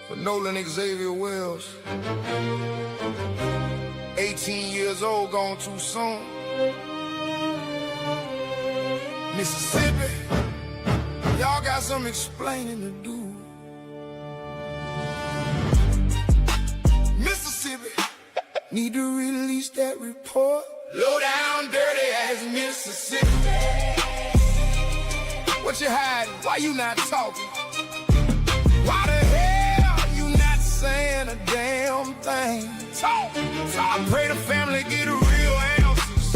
for Nolan Xavier Wells. 18 years old, gone too soon. Mississippi, y'all got some explaining to do. Mississippi, need to release that report. Low down, dirty ass Mississippi. What you hiding? Why you not talking? Why the hell you not saying a damn thing? Talk. I pray the family get real answers.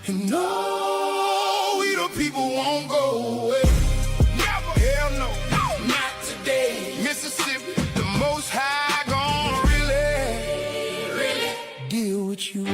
And no, we the people won't go away. Never, hell no, not today. Mississippi, the Most High gonna really deal with you.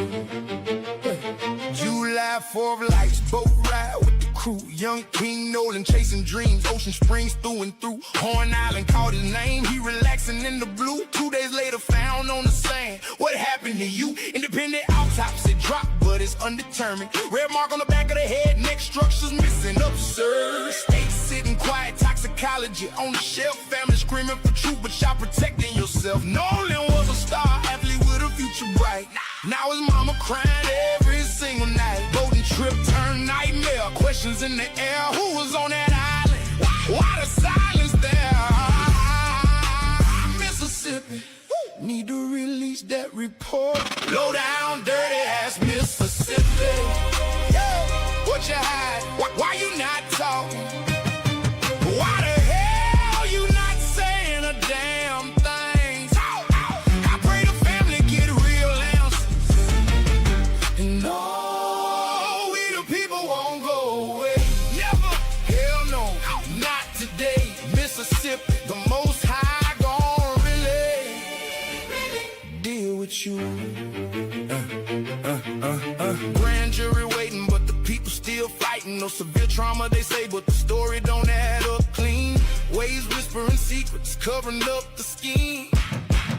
July 4th lights, boat ride with the crew. Young King Nolan chasing dreams, Ocean Springs through and through. Horn Island called his name, he relaxing in the blue. 2 days later found on the sand. What happened to you? Independent autopsy dropped, but it's undetermined. Red mark on the back of the head, neck structures missing. Absurd. State sitting quiet, toxicology on the shelf. Family screaming for truth, but y'all protecting yourself. Nolan was a star athlete with a future bright. Now his mama crying every single night. Boating trip turned nightmare. Questions in the air. Who was on that island? Why the silence there? Mississippi, need to release that report. Low down, dirty ass Mississippi. What you hide? Why you not talking? Why the hell you not saying a damn thing? I pray the family get real answers. And no, we the people won't go away. Never, hell no, not today. Mississippi, the Most High gonna really deal with you. Grand jury waiting, but the people still fighting. No severe trauma, they say, but the story don't add up clean. Waves whispering secrets, covering up the scheme.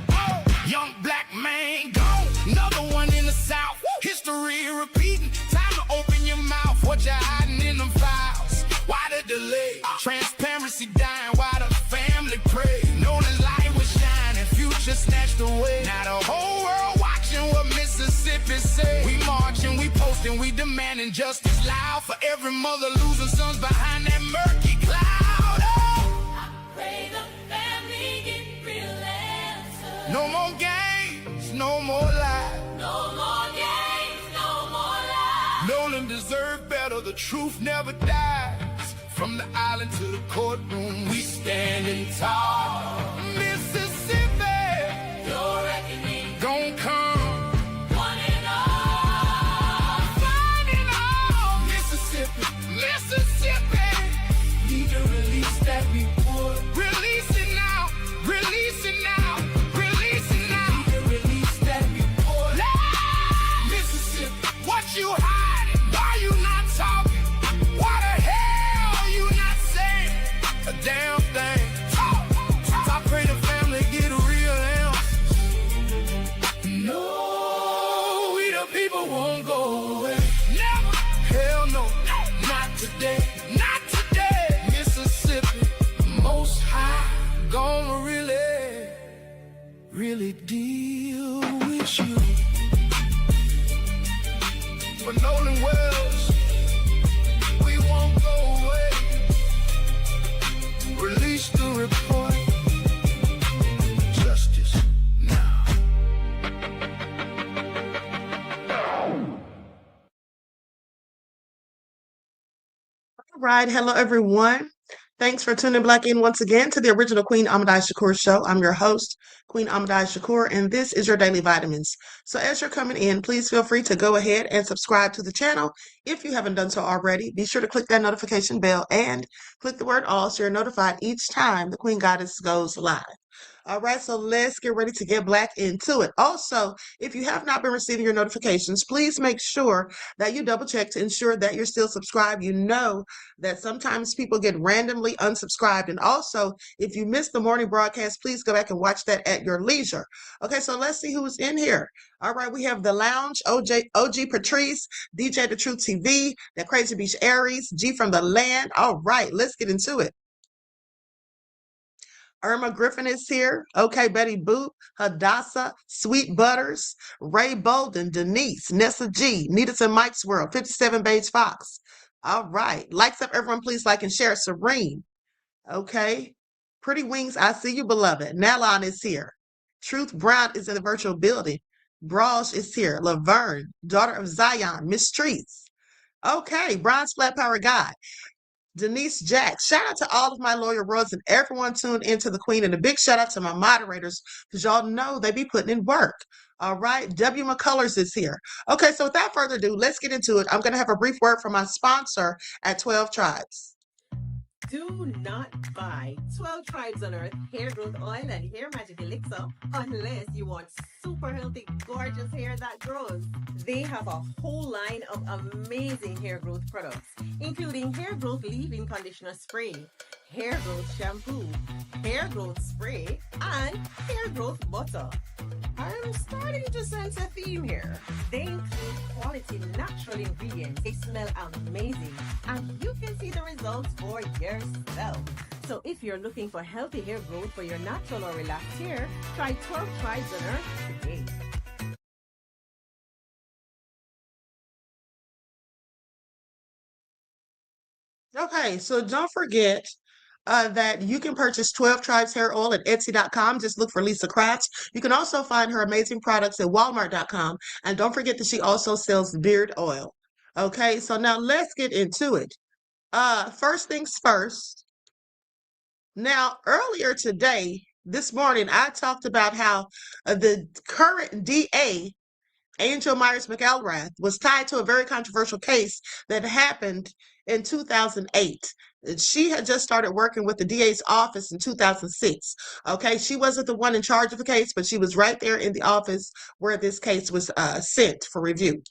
Oh, young black man gone, another one in the South. History repeating, time to open your mouth. What you hiding in them files? Why the delay? Transparency dying, why the family pray? Nolan's light was shining, future snatched away. Now the whole world watching what Mississippi say. We marching, we posting, we demanding justice loud for every mother losing sons behind that murky cloud. Oh. I pray the family get real answers. No more games, no more lies. No more games, no more lies. Nolan deserved better, the truth never dies. From the island to the courtroom, we standing tall. Mississippi, Your reckoning, gon' come. one and all. Finding all. Mississippi, need to release that report. Release it now, release it now, release it now. Need to release that report. Mississippi, what you hiding? Why you not talking? Why the hell you not saying a damn thing? I pray the family get real answers. No, we the people won't go away. Never, hell no, not today, not today. Mississippi, Most High gonna really deal with you. For Nolan Wells, we won't go away. Release the report. Justice now. All right, hello everyone. Thanks for tuning back in once again to the original Queen Ahmadiyyah Shakur show. I'm your host, Queen Ahmadiyyah Shakur, and this is your daily vitamins. So as you're coming in, please feel free to go ahead and subscribe to the channel. If you haven't done so already, be sure to click that notification bell and click the word all so you're notified each time the Queen Goddess goes live. All right, so let's get ready to get black into it. Also, if you have not been receiving your notifications, please make sure that you double check to ensure that you're still subscribed. You know that sometimes people get randomly unsubscribed. And also, if you missed the morning broadcast, please go back and watch that at your leisure. Okay, so let's see who's in here. All right, we have The Lounge, OG Patrice, DJ The Truth TV, That Crazy Beach Aries, G from the Land. All right, let's get into it. Irma Griffin is here. Okay, Betty Boop, Hadassah, Sweet Butters, Ray Bolden, Denise, Nessa G, Nita's and Mike's World, 57 Beige Fox. All right. Likes up, everyone. Please like and share. Serene. Okay. Pretty Wings, I see you, beloved. Nalon is here. Truth Brown is in the virtual building. Brosh is here. Laverne, daughter of Zion, Miss Trees. Okay, Bronze Flat Power Guy. Denise Jack. Shout out to all of my loyal royals and everyone tuned into the Queen. And a big shout out to my moderators because y'all know they be putting in work. All right. W. McCullers is here. Okay, so without further ado, let's get into it. I'm going to have a brief word from my sponsor at 12 Tribes. Do not buy 12 Tribes on Earth hair growth oil and hair magic elixir unless you want super healthy, gorgeous hair that grows. They have a whole line of amazing hair growth products, including hair growth leave-in conditioner spray, hair growth shampoo, hair growth spray, and hair growth butter. I'm starting to sense a theme here. They include quality natural ingredients. They smell amazing, and you can see the results for yourself. So if you're looking for healthy hair growth for your natural or relaxed hair, try 12 Tribes on Earth today. Okay, so don't forget that you can purchase 12 Tribes hair oil at Etsy.com. Just look for Lisa Crafts. You can also find her amazing products at Walmart.com. And don't forget that she also sells beard oil. Okay, so now let's get into it. First things first. Now, earlier today, this morning, I talked about how the current DA, Angel Myers McElrath, was tied to a very controversial case that happened in 2008. She had just started working with the DA's office in 2006. Okay, she wasn't the one in charge of the case, but she was right there in the office where this case was sent for review.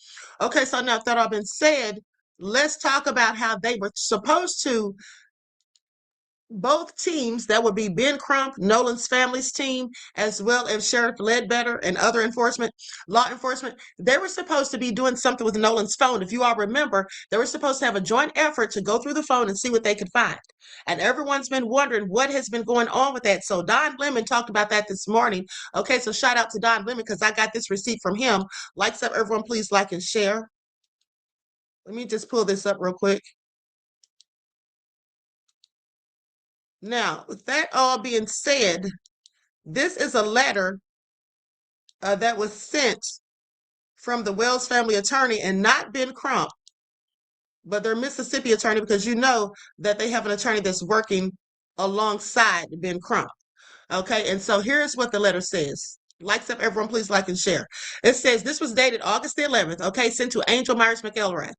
Okay, so now that all been said, let's talk about how they were supposed to, both teams, that would be Ben Crump, Nolan's family's team, as well as Sheriff Ledbetter and other law enforcement, they were supposed to be doing something with Nolan's phone. If you all remember, they were supposed to have a joint effort to go through the phone and see what they could find. And everyone's been wondering what has been going on with that. So Don Lemon talked about that this morning. Okay, so shout out to Don Lemon because I got this receipt from him. Likes up, everyone, please like and share. Let me just pull this up real quick. Now, with that all being said, this is a letter that was sent from the Wells family attorney, and not Ben Crump, but their Mississippi attorney, because you know that they have an attorney that's working alongside Ben Crump. Okay, and so here's what the letter says. Likes up, everyone, please like and share. It says, this was dated August the 11th, okay, sent to Angel Myers McElrath.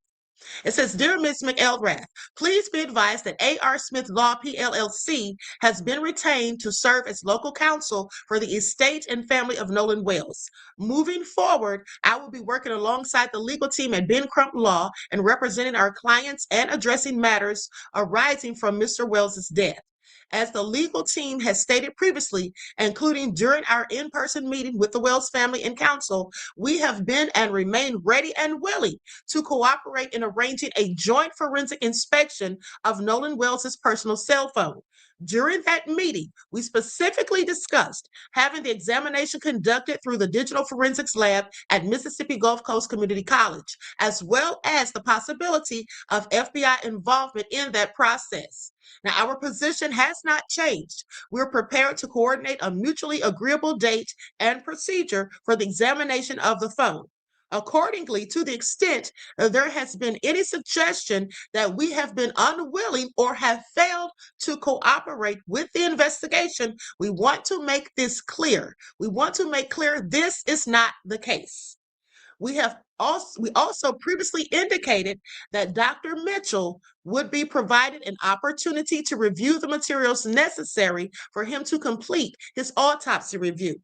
It says, Dear Ms. McElrath, please be advised that A.R. Smith Law PLLC has been retained to serve as local counsel for the estate and family of Nolan Wells. Moving forward, I will be working alongside the legal team at Ben Crump Law and representing our clients and addressing matters arising from Mr. Wells' death. As the legal team has stated previously, including during our in-person meeting with the Wells family and counsel, we have been and remain ready and willing to cooperate in arranging a joint forensic inspection of Nolan Wells' personal cell phone. During that meeting, we specifically discussed having the examination conducted through the Digital Forensics Lab at Mississippi Gulf Coast Community College, as well as the possibility of FBI involvement in that process. Now, our position has not changed. We're prepared to coordinate a mutually agreeable date and procedure for the examination of the phone. Accordingly, to the extent there has been any suggestion that we have been unwilling or have failed to cooperate with the investigation, we want to make this clear. We want to make clear this is not the case. We also previously indicated that Dr. Mitchell would be provided an opportunity to review the materials necessary for him to complete his autopsy review.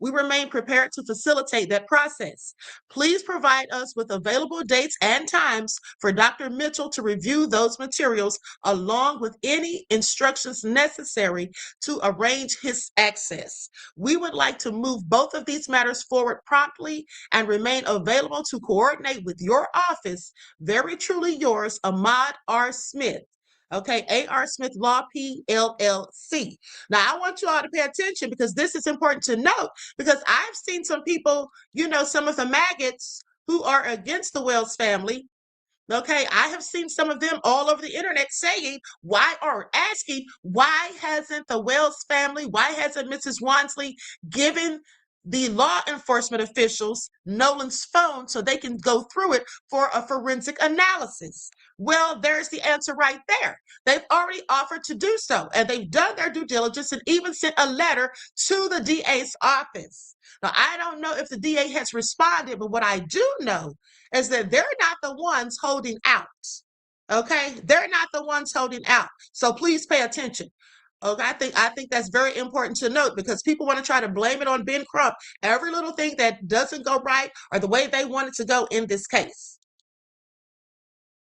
We remain prepared to facilitate that process. Please provide us with available dates and times for Dr. Mitchell to review those materials, along with any instructions necessary to arrange his access. We would like to move both of these matters forward promptly and remain available to coordinate with your office. Very truly yours, Ahmad R. Smith. Okay, A.R. Smith Law PLLC. Now, I want you all to pay attention because this is important to note because I've seen some people, some of the maggots who are against the Wells family. Okay, I have seen some of them all over the internet saying, asking, why hasn't the Wells family, why hasn't Mrs. Wansley given the law enforcement officials Nolan's phone so they can go through it for a forensic analysis? Well, there's the answer right there. They've already offered to do so, and they've done their due diligence and even sent a letter to the DA's office. Now, I don't know if the DA has responded, but what I do know is that they're not the ones holding out. Okay, they're not the ones holding out. So please pay attention. Okay, I think that's very important to note because people want to try to blame it on Ben Crump, every little thing that doesn't go right or the way they want it to go in this case.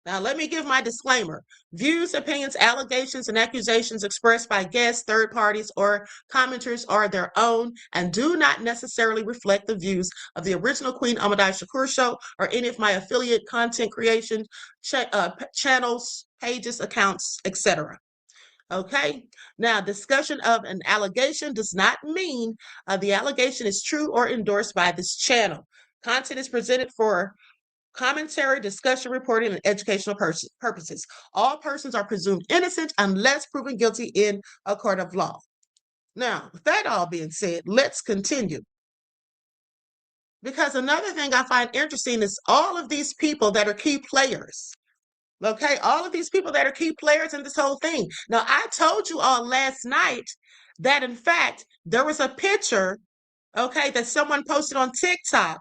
Now, let me give my disclaimer. Views, opinions, allegations, and accusations expressed by guests, third parties, or commenters are their own and do not necessarily reflect the views of the original Queen Ahmadiyyah Shakur Show or any of my affiliate content creation channels, pages, accounts, etc. Okay, now discussion of an allegation does not mean the allegation is true or endorsed by this channel. Content is presented for commentary, discussion, reporting, and educational purposes. All persons are presumed innocent unless proven guilty in a court of law. Now, with that all being said, let's continue. Because another thing I find interesting is all of these people that are key players. Okay, all of these people that are key players in this whole thing. Now, I told you all last night that, in fact, there was a picture, okay, that someone posted on TikTok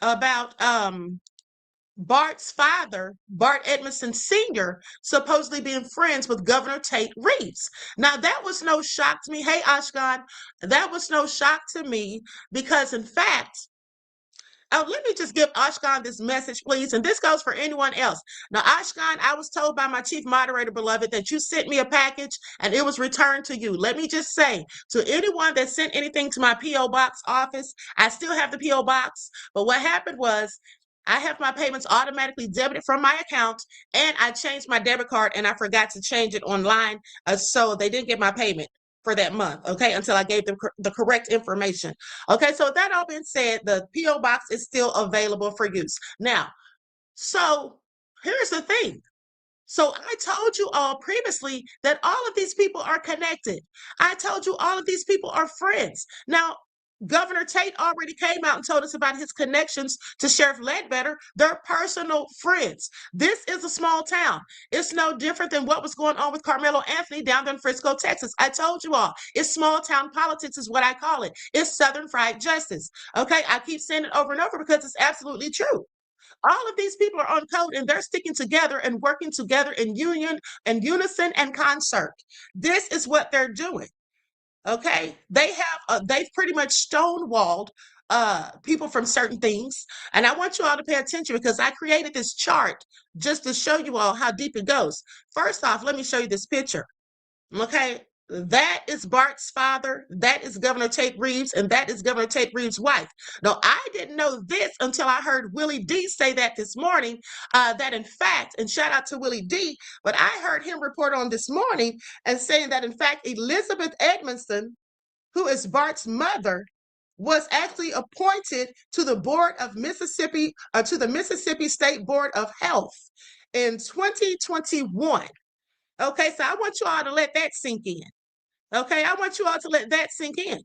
about Bart's father, Bart Edmondson Sr., supposedly being friends with Governor Tate Reeves. Now, that was no shock to me. Hey, Ashkan, that was no shock to me because, in fact, let me just give Ashkan this message, please. And this goes for anyone else. Now, Ashkan, I was told by my chief moderator, beloved, that you sent me a package and it was returned to you. Let me just say to anyone that sent anything to my P.O. Box office, I still have the P.O. Box. But what happened was I have my payments automatically debited from my account and I changed my debit card and I forgot to change it online. So they didn't get my payment for that month, okay, until I gave them the correct information. Okay, so with that all being said, the P.O. Box is still available for use. Now, so here's the thing. So I told you all previously that all of these people are connected. I told you all of these people are friends. Now, Governor Tate already came out and told us about his connections to Sheriff Ledbetter. They're personal friends. This is a small town. It's no different than what was going on with Carmelo Anthony down there in Frisco, Texas. I told you all, it's small town politics is what I call it. It's Southern fried justice. Okay, I keep saying it over and over because it's absolutely true. All of these people are on code and they're sticking together and working together in unison and concert. This is what they're doing. Okay, they've pretty much stonewalled people from certain things, and I want you all to pay attention because I created this chart just to show you all how deep it goes. First off, let me show you this picture. Okay, that is Bart's father, that is Governor Tate Reeves, and that is Governor Tate Reeves' wife. Now, I didn't know this until I heard Willie D say that this morning, that in fact, and shout out to Willie D, but I heard him report on this morning and saying that in fact, Elizabeth Edmondson, who is Bart's mother, was actually appointed to the board of Mississippi, to the Mississippi State Board of Health in 2021. Okay, so I want you all to let that sink in. Okay, I want you all to let that sink in.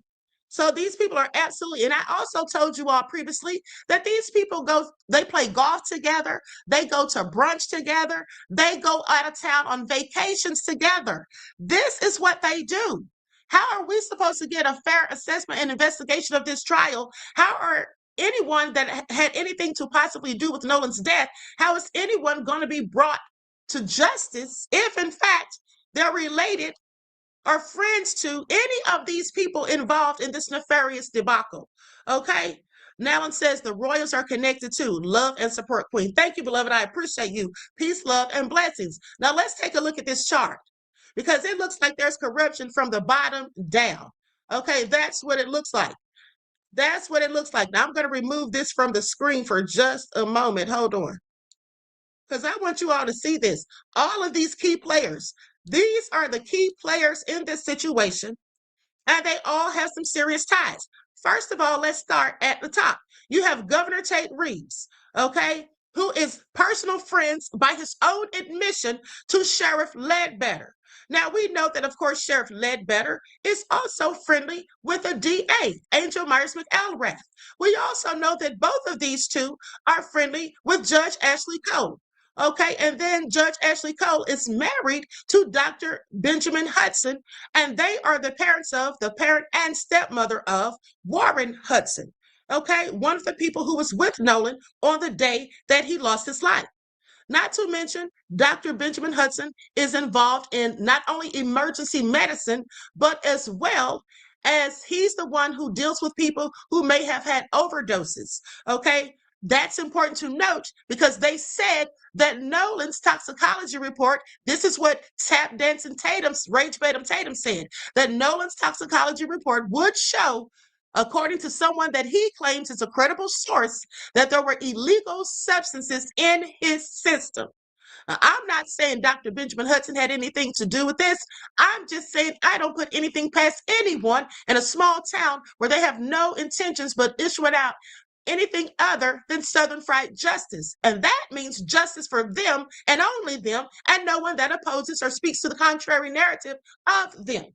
So these people are absolutely, and I also told you all previously that these people they play golf together, they go to brunch together, they go out of town on vacations together. This is what they do. How are we supposed to get a fair assessment and investigation of this trial? How are anyone that had anything to possibly do with Nolan's death, how is anyone going to be brought to justice if in fact they're related or friends to any of these people involved in this nefarious debacle? Okay, Nolan says the royals are connected too. Love and support, Queen. Thank you, beloved. I appreciate you. Peace, love, and blessings. Now let's take a look at this chart because it looks like there's corruption from the bottom down. Okay, that's what it looks like. That's what it looks like. Now I'm going to remove this from the screen for just a moment. Hold on. because I want you all to see this. All of these key players, these are the key players in this situation, and they all have some serious ties. First of all, let's start at the top. You have Governor Tate Reeves, okay, who is personal friends by his own admission to Sheriff Ledbetter. Now, we know that, of course, Sheriff Ledbetter is also friendly with a DA, Angel Myers McElrath. We also know that both of these two are friendly with Judge Ashley Cole. Okay, and then Judge Ashley Cole is married to Dr. Benjamin Hudson, and they are the parent and stepmother of Warren Hudson. Okay, one of the people who was with Nolan on the day that he lost his life. Not to mention, Dr. Benjamin Hudson is involved in not only emergency medicine, but as well as he's the one who deals with people who may have had overdoses. Okay, that's important to note because they said that Nolan's toxicology report, this is what Tap Dancing Tatum's, Rage Tatum said, that Nolan's toxicology report would show, according to someone that he claims is a credible source, that there were illegal substances in his system. Now, I'm not saying Dr. Benjamin Hudson had anything to do with this. I'm just saying I don't put anything past anyone in a small town where they have no intentions but issuing out anything other than Southern fried justice. And that means justice for them and only them, and no one that opposes or speaks to the contrary narrative of them.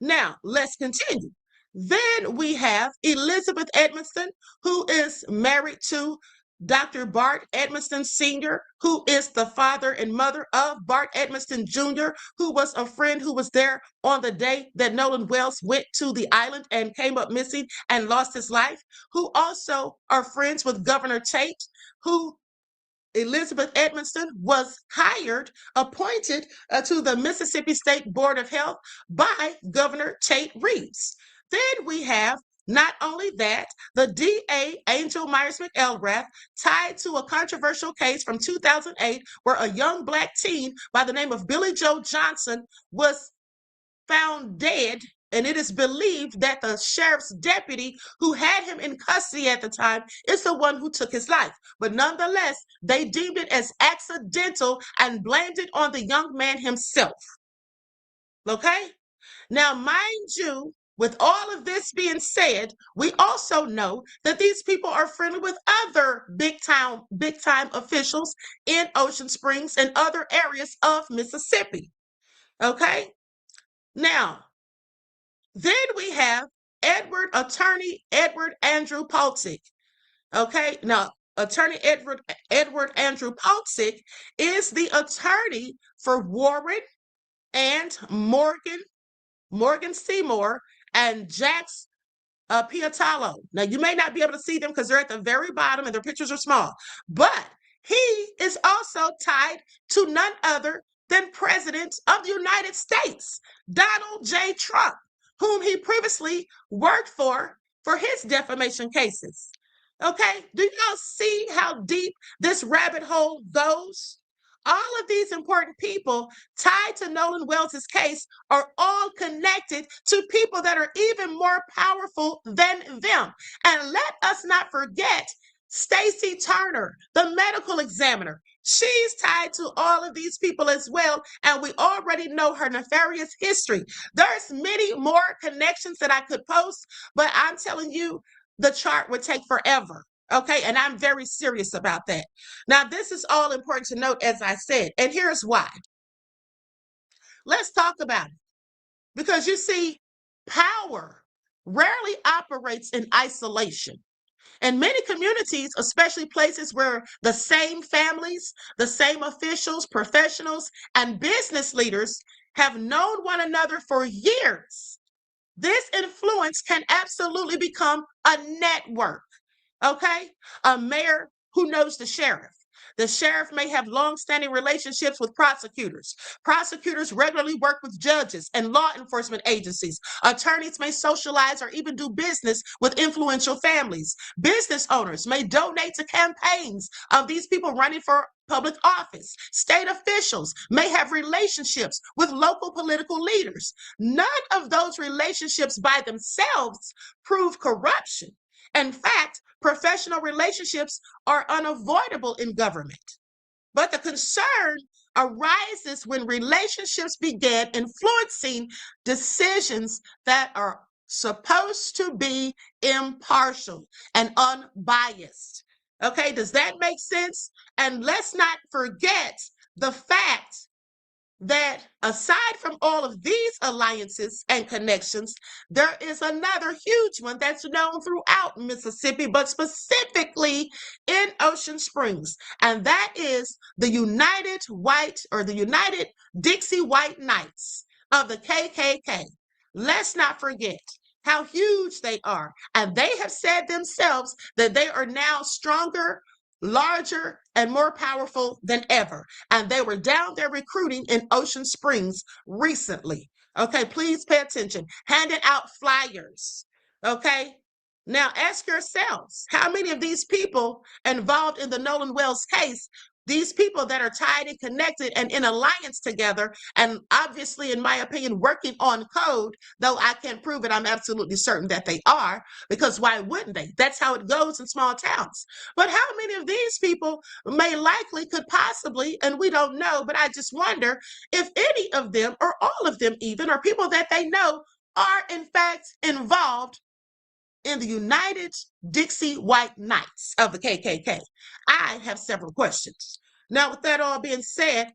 Now, let's continue. Then we have Elizabeth Edmondson, who is married to Dr. Bart Edmondson Sr., who is the father and mother of Bart Edmondson Jr., who was a friend who was there on the day that Nolan Wells went to the island and came up missing and lost his life, who also are friends with Governor Tate, who Elizabeth Edmondson was appointed to the Mississippi State Board of Health by Governor Tate Reeves. Then we have not only that, the DA, Angel Myers McElrath, tied to a controversial case from 2008 where a young Black teen by the name of Billy Joe Johnson was found dead, and it is believed that the sheriff's deputy who had him in custody at the time is the one who took his life. But nonetheless, they deemed it as accidental and blamed it on the young man himself. Okay? Now, mind you, with all of this being said, we also know that these people are friendly with other big time officials in Ocean Springs and other areas of Mississippi. Okay? Now, then we have Attorney Edward Andrew Poltick. Okay, now Attorney Edward Andrew Poltick is the attorney for Warren and Morgan Seymour and Jax Piatalo. Now, you may not be able to see them because they're at the very bottom and their pictures are small, but he is also tied to none other than President of the United States, Donald J. Trump, whom he previously worked for his defamation cases. Okay, do y'all see how deep this rabbit hole goes? All of these important people tied to Nolan Wells' case are all connected to people that are even more powerful than them. And let us not forget Stacey Turner, the medical examiner. She's tied to all of these people as well, and we already know her nefarious history. There's many more connections that I could post, but I'm telling you, the chart would take forever. Okay, and I'm very serious about that. Now, this is all important to note, as I said, and here's why. Let's talk about it. Because you see, power rarely operates in isolation. In many communities, especially places where the same families, the same officials, professionals, and business leaders have known one another for years, this influence can absolutely become a network. Okay? A mayor who knows the sheriff. The sheriff may have long-standing relationships with prosecutors. Prosecutors regularly work with judges and law enforcement agencies. Attorneys may socialize or even do business with influential families. Business owners may donate to campaigns of these people running for public office. State officials may have relationships with local political leaders. None of those relationships by themselves prove corruption. In fact, professional relationships are unavoidable in government. But the concern arises when relationships begin influencing decisions that are supposed to be impartial and unbiased. Okay, does that make sense? And let's not forget the fact that aside from all of these alliances and connections, there is another huge one that's known throughout Mississippi, but specifically in Ocean Springs, and that is the United Dixie White Knights of the KKK. Let's not forget how huge they are, and they have said themselves that they are now stronger, larger, and more powerful than ever. And they were down there recruiting in Ocean Springs recently. Okay, please pay attention. Handing out flyers. Okay. Now ask yourselves, how many of these people involved in the Nolan Wells case, these people that are tied and connected and in alliance together, and obviously, in my opinion, working on code, though I can't prove it, I'm absolutely certain that they are, because why wouldn't they? That's how it goes in small towns. But how many of these people may likely could possibly, and we don't know, but I just wonder if any of them or all of them even, or people that they know, are in fact involved in the United Dixie White Knights of the KKK? I have several questions. Now, with that all being said,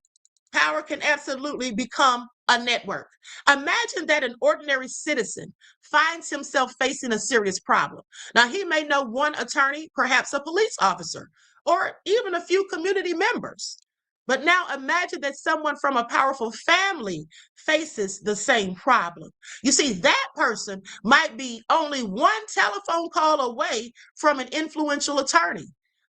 power can absolutely become a network. Imagine that an ordinary citizen finds himself facing a serious problem. Now, he may know one attorney, perhaps a police officer, or even a few community members. But now imagine that someone from a powerful family faces the same problem. You see, that person might be only one telephone call away from an influential attorney.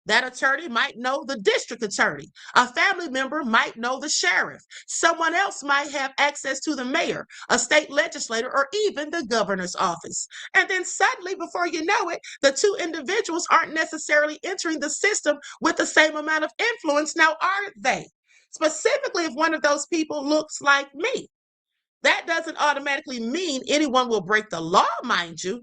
That attorney might know the district attorney. A family member might know the sheriff. Someone else might have access to the mayor, a state legislator, or even the governor's office. And then suddenly, before you know it, the two individuals aren't necessarily entering the system with the same amount of influence. Now, are they? Specifically, if one of those people looks like me. That doesn't automatically mean anyone will break the law, mind you.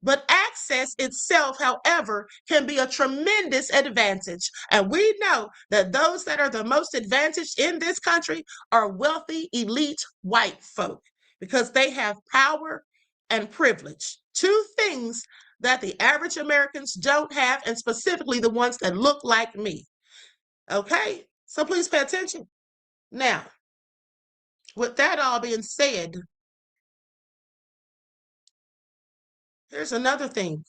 But access itself, however, can be a tremendous advantage. And we know that those that are the most advantaged in this country are wealthy, elite white folk because they have power and privilege. Two things that the average Americans don't have, and specifically the ones that look like me. Okay? So please pay attention. Now, with that all being said, here's another thing.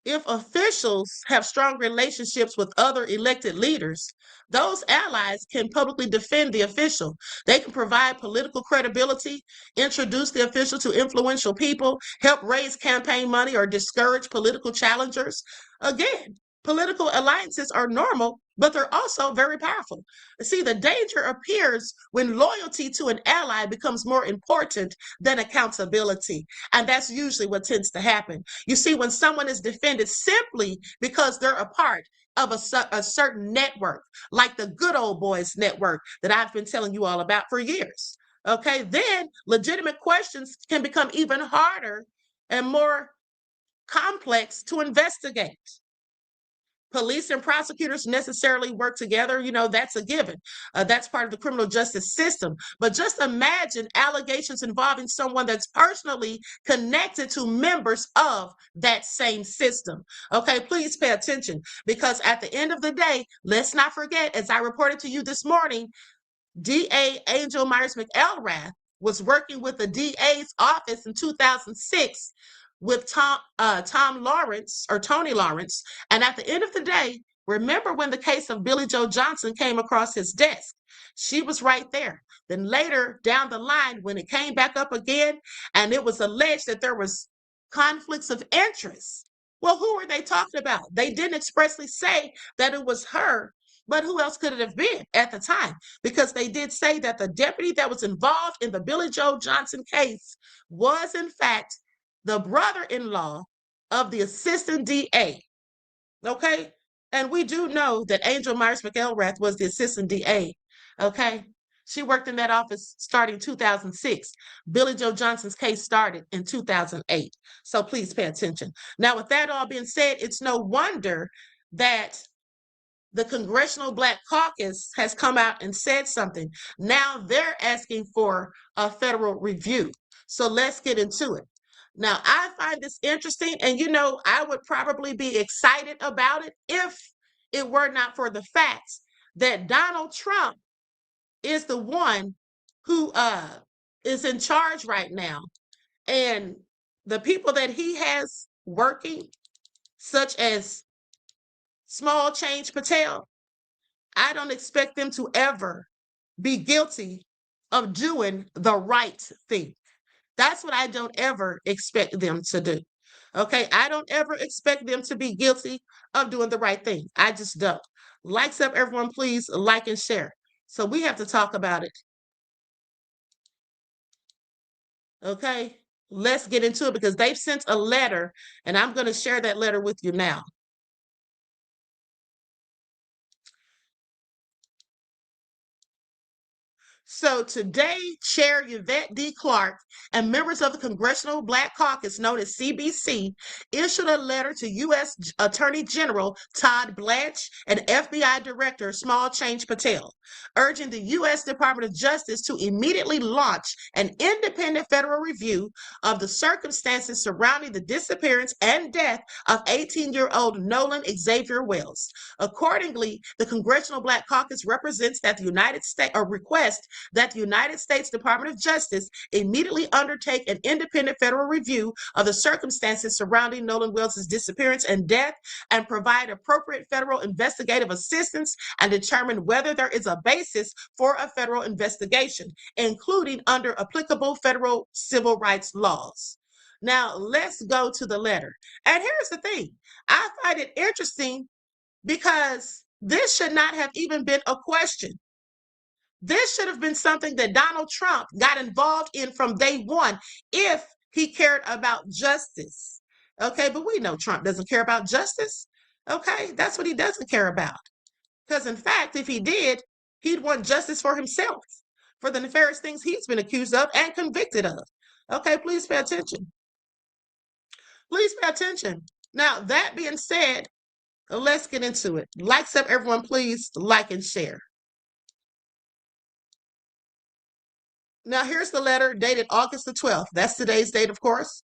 If officials have strong relationships with other elected leaders, those allies can publicly defend the official. They can provide political credibility, introduce the official to influential people, help raise campaign money, or discourage political challengers. Again, political alliances are normal, but they're also very powerful. See, the danger appears when loyalty to an ally becomes more important than accountability. And that's usually what tends to happen. You see, when someone is defended simply because they're a part of a certain network, like the good old boys network that I've been telling you all about for years, okay, then legitimate questions can become even harder and more complex to investigate. Police and prosecutors necessarily work together. You know, that's a given. That's part of the criminal justice system. But just imagine allegations involving someone that's personally connected to members of that same system. Okay, please pay attention, because at the end of the day, let's not forget, as I reported to you this morning, DA Angel Myers McElrath was working with the DA's office in 2006 with Tom Lawrence, or Tony Lawrence. And at the end of the day, remember when the case of Billy Joe Johnson came across his desk? She was right there. Then later down the line, when it came back up again, and it was alleged that there was conflicts of interest. Well, who were they talking about? They didn't expressly say that it was her, but who else could it have been at the time? Because they did say that the deputy that was involved in the Billy Joe Johnson case was, in fact, the brother-in-law of the assistant DA. Okay? And we do know that Angel Myers McElrath was the assistant DA. Okay? She worked in that office starting 2006. Billy Joe Johnson's case started in 2008. So please pay attention. Now, with that all being said, it's no wonder that the Congressional Black Caucus has come out and said something. Now they're asking for a federal review. So let's get into it. Now, I find this interesting, and I would probably be excited about it if it were not for the fact that Donald Trump is the one who is in charge right now. And the people that he has working, such as Small Change Patel, I don't expect them to ever be guilty of doing the right thing. That's what I don't ever expect them to do. Okay, I don't ever expect them to be guilty of doing the right thing. I just don't. Likes up, everyone, please like and share. So we have to talk about it. Okay, let's get into it because they've sent a letter and I'm going to share that letter with you now. So today, Chair Yvette D. Clarke and members of the Congressional Black Caucus, known as CBC, issued a letter to U.S. Attorney General Todd Blanche and FBI Director Small Change Patel, urging the U.S. Department of Justice to immediately launch an independent federal review of the circumstances surrounding the disappearance and death of 18-year-old Nolan Xavier Wells. Accordingly, the Congressional Black Caucus represents that the United States, or request that the United States Department of Justice immediately undertake an independent federal review of the circumstances surrounding Nolan Wells' disappearance and death and provide appropriate federal investigative assistance and determine whether there is a basis for a federal investigation, including under applicable federal civil rights laws. Now, let's go to the letter. And here's the thing. I find it interesting because this should not have even been a question. This should have been something that Donald Trump got involved in from day one if he cared about justice. Okay, but we know Trump doesn't care about justice. Okay, that's what he doesn't care about. Because in fact, if he did, he'd want justice for himself, for the nefarious things he's been accused of and convicted of. Okay, please pay attention. Please pay attention. Now, that being said, let's get into it. Likes up, everyone, please like and share. Now, here's the letter dated August the 12th. That's today's date, of course.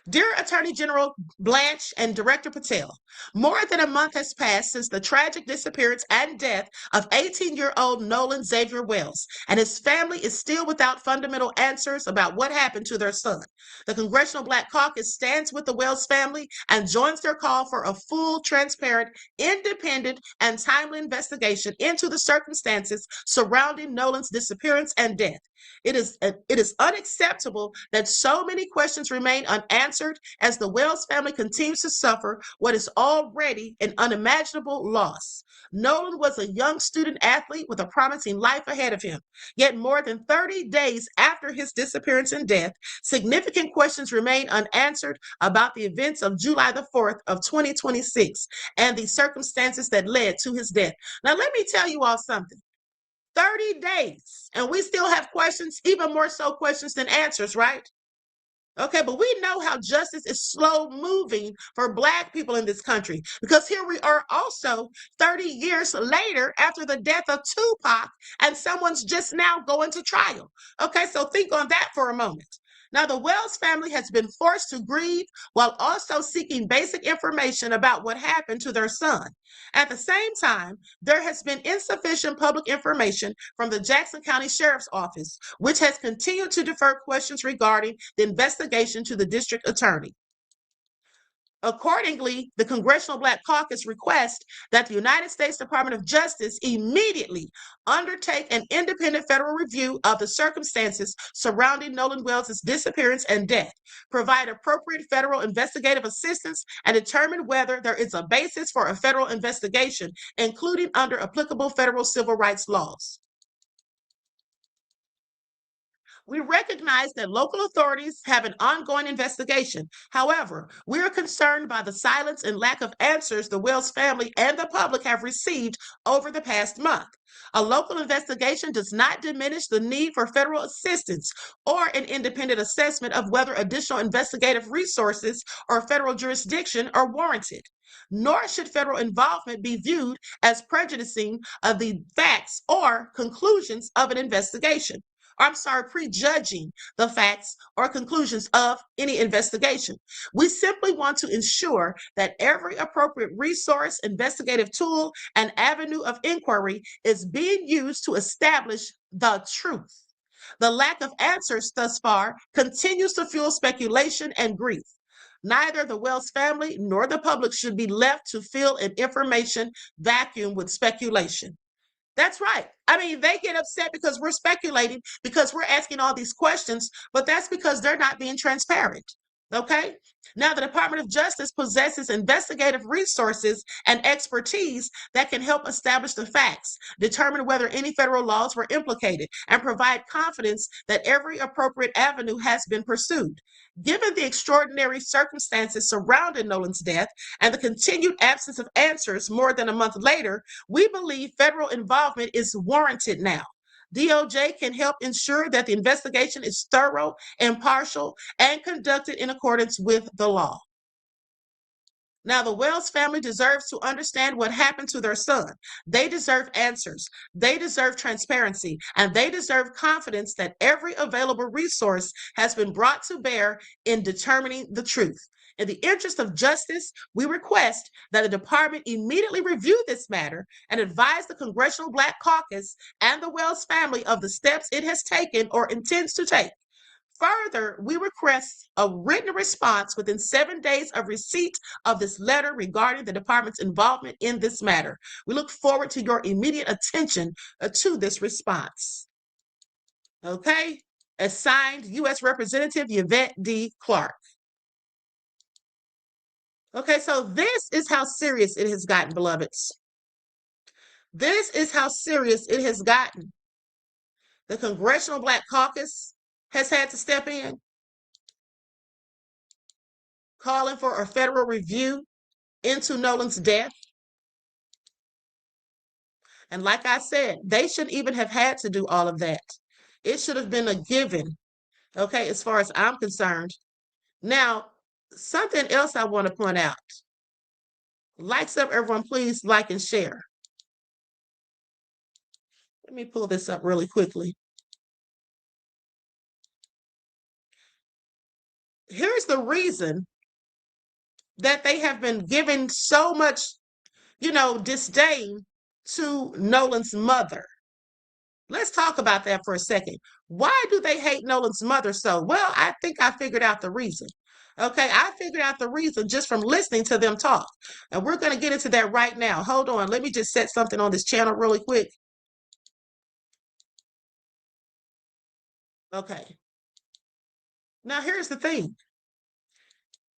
Dear Attorney General Blanche and Director Patel, more than a month has passed since the tragic disappearance and death of 18-year-old Nolan Xavier Wells, and his family is still without fundamental answers about what happened to their son. The Congressional Black Caucus stands with the Wells family and joins their call for a full, transparent, independent, and timely investigation into the circumstances surrounding Nolan's disappearance and death. It is unacceptable that so many questions remain unanswered as the Wells family continues to suffer what is already an unimaginable loss. Nolan was a young student athlete with a promising life ahead of him. Yet more than 30 days after his disappearance and death, significant questions remain unanswered about the events of July the 4th of 2026 and the circumstances that led to his death. Now, let me tell you all something. 30 days, and we still have questions, even more so questions than answers, right? Okay, but we know how justice is slow moving for Black people in this country because here we are also 30 years later after the death of Tupac, and someone's just now going to trial. Okay, so think on that for a moment. Now, the Wells family has been forced to grieve while also seeking basic information about what happened to their son. At the same time, there has been insufficient public information from the Jackson County Sheriff's Office, which has continued to defer questions regarding the investigation to the district attorney. Accordingly, the Congressional Black Caucus requests that the United States Department of Justice immediately undertake an independent federal review of the circumstances surrounding Nolan Wells' disappearance and death, provide appropriate federal investigative assistance, and determine whether there is a basis for a federal investigation, including under applicable federal civil rights laws. We recognize that local authorities have an ongoing investigation. However, we are concerned by the silence and lack of answers the Wells family and the public have received over the past month. A local investigation does not diminish the need for federal assistance or an independent assessment of whether additional investigative resources or federal jurisdiction are warranted. nor should federal involvement be viewed as prejudicing of the facts or conclusions of an investigation. Prejudging the facts or conclusions of any investigation. We simply want to ensure that every appropriate resource, investigative tool, and avenue of inquiry is being used to establish the truth. The lack of answers thus far continues to fuel speculation and grief. Neither the Wells family nor the public should be left to fill an information vacuum with speculation. That's right. I mean, they get upset because we're speculating, because we're asking all these questions, but that's because they're not being transparent. Okay? Now, the Department of Justice possesses investigative resources and expertise that can help establish the facts, determine whether any federal laws were implicated, and provide confidence that every appropriate avenue has been pursued. Given the extraordinary circumstances surrounding Nolan's death and the continued absence of answers more than a month later, we believe federal involvement is warranted now. DOJ can help ensure that the investigation is thorough, impartial, and conducted in accordance with the law. Now, the Wells family deserves to understand what happened to their son. They deserve answers. They deserve transparency, and they deserve confidence that every available resource has been brought to bear in determining the truth. In the interest of justice, we request that the department immediately review this matter and advise the Congressional Black Caucus and the Wells family of the steps it has taken or intends to take. Further, we request a written response within 7 days of receipt of this letter regarding the department's involvement in this matter. We look forward to your immediate attention to this response. Okay? Assigned U.S. Representative Yvette D. Clark. Okay, so this is how serious it has gotten, beloveds. This is how serious it has gotten. The Congressional Black Caucus has had to step in, calling for a federal review into Nolan's death. And like I said, they shouldn't even have had to do all of that. It should have been a given, okay, as far as I'm concerned. Now, something else I want to point out. Likes up, everyone, please like and share. Let me pull this up really quickly. Here's the reason that they have been giving so much, disdain to Nolan's mother. Let's talk about that for a second. Why do they hate Nolan's mother so? Well, I think I figured out the reason. Okay, I figured out the reason just from listening to them talk. And we're going to get into that right now. Hold on. Let me just set something on this channel really quick. Okay. Now, here's the thing.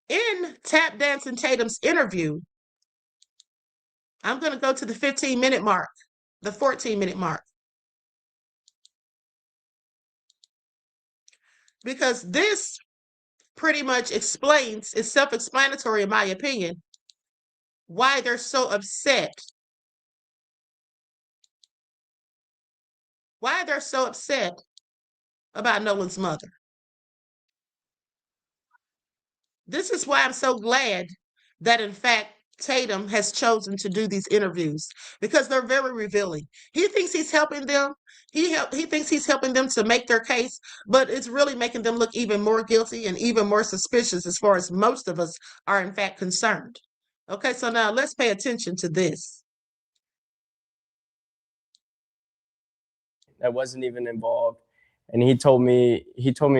In Tap Dancing Tatum's interview, I'm going to go to the 15-minute mark, the 14-minute mark. Because this pretty much explains, it's self-explanatory in my opinion, why they're so upset. Why they're so upset about Nolan's mother. This is why I'm so glad that, in fact, Tatum has chosen to do these interviews, because they're very revealing. He thinks he's helping them. He thinks he's helping them to make their case, but it's really making them look even more guilty and even more suspicious as far as most of us are, in fact, concerned. Okay, so now let's pay attention to this. That wasn't even involved. And he told me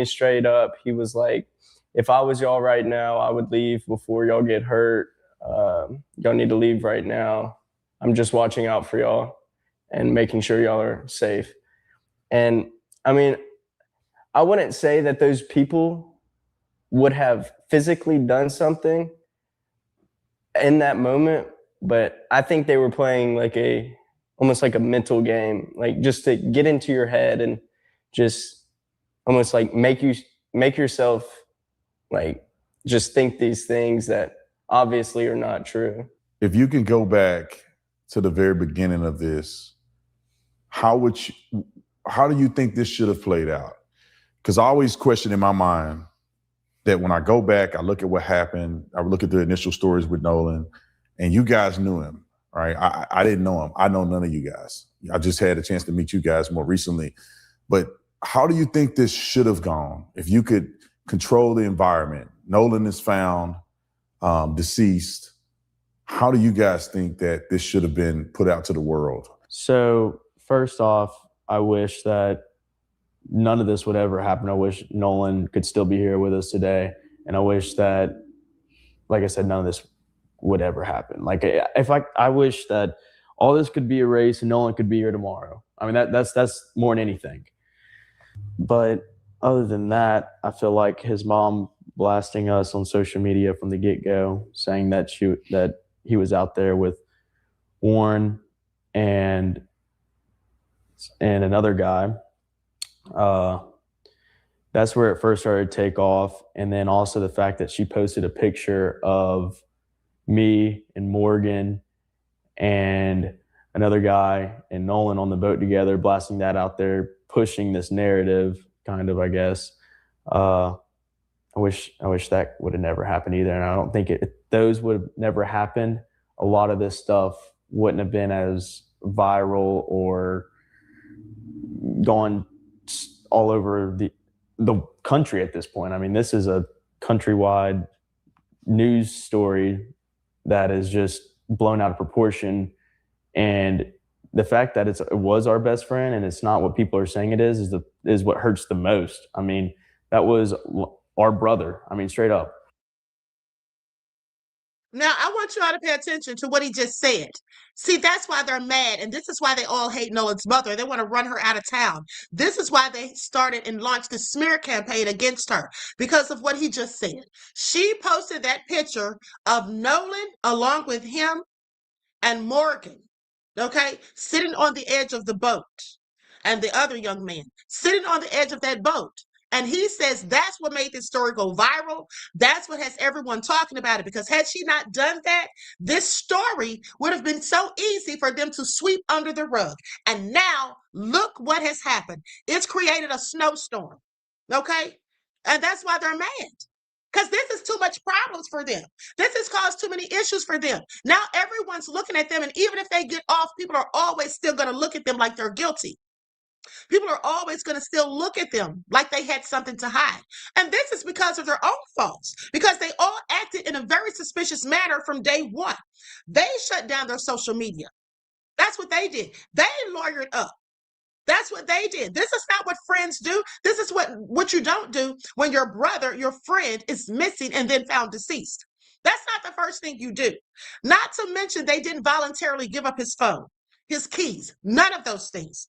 straight up, he was like, if I was y'all right now, I would leave before y'all get hurt. Y'all need to leave right now. I'm just watching out for y'all and making sure y'all are safe. And I mean, I wouldn't say that those people would have physically done something in that moment, but I think they were playing like almost like a mental game, like just to get into your head and just almost like make yourself like just think these things that obviously are not true. If you can go back to the very beginning of this, how do you think this should have played out? Because I always question in my mind that when I go back, I look at what happened, I look at the initial stories with Nolan, and you guys knew him, right? I didn't know him. I know none of you guys. I just had a chance to meet you guys more recently. But how do you think this should have gone if you could control the environment? Nolan is found deceased. How do you guys think that this should have been put out to the world? So first off, I wish that none of this would ever happen. I wish Nolan could still be here with us today. And I wish that, like I said, none of this would ever happen. Like I wish that all this could be erased and Nolan could be here tomorrow. I mean, that's more than anything. But other than that, I feel like his mom blasting us on social media from the get-go, saying that he was out there with Warren and another guy. That's where it first started to take off. And then also the fact that she posted a picture of me and Morgan and another guy and Nolan on the boat together, blasting that out there, pushing this narrative, kind of, I guess. I wish that would have never happened either. And I don't think if those would have never happened, a lot of this stuff wouldn't have been as viral or gone all over the country at this point. I mean, this is a countrywide news story that is just blown out of proportion. And the fact that it was our best friend and it's not what people are saying it is what hurts the most. I mean, that was our brother. I mean, straight up. Now, I want you all to pay attention to what he just said. See, that's why they're mad, and this is why they all hate Nolan's mother. They want to run her out of town. This is why they started and launched the smear campaign against her, because of what he just said. She posted that picture of Nolan along with him and Morgan, okay, sitting on the edge of the boat, and the other young man sitting on the edge of that boat. And he says that's what made this story go viral. That's what has everyone talking about it. Because had she not done that, this story would have been so easy for them to sweep under the rug. And now look what has happened. It's created a snowstorm. Okay? And that's why they're mad. Because this is too much problems for them. This has caused too many issues for them. Now everyone's looking at them. And even if they get off, people are always still going to look at them like they're guilty. People are always going to still look at them like they had something to hide. And this is because of their own faults, because they all acted in a very suspicious manner from day one. They shut down their social media. That's what they did. They lawyered up. That's what they did. This is not what friends do. This is what you don't do when your brother, your friend, is missing and then found deceased. That's not the first thing you do. Not to mention they didn't voluntarily give up his phone, his keys, none of those things.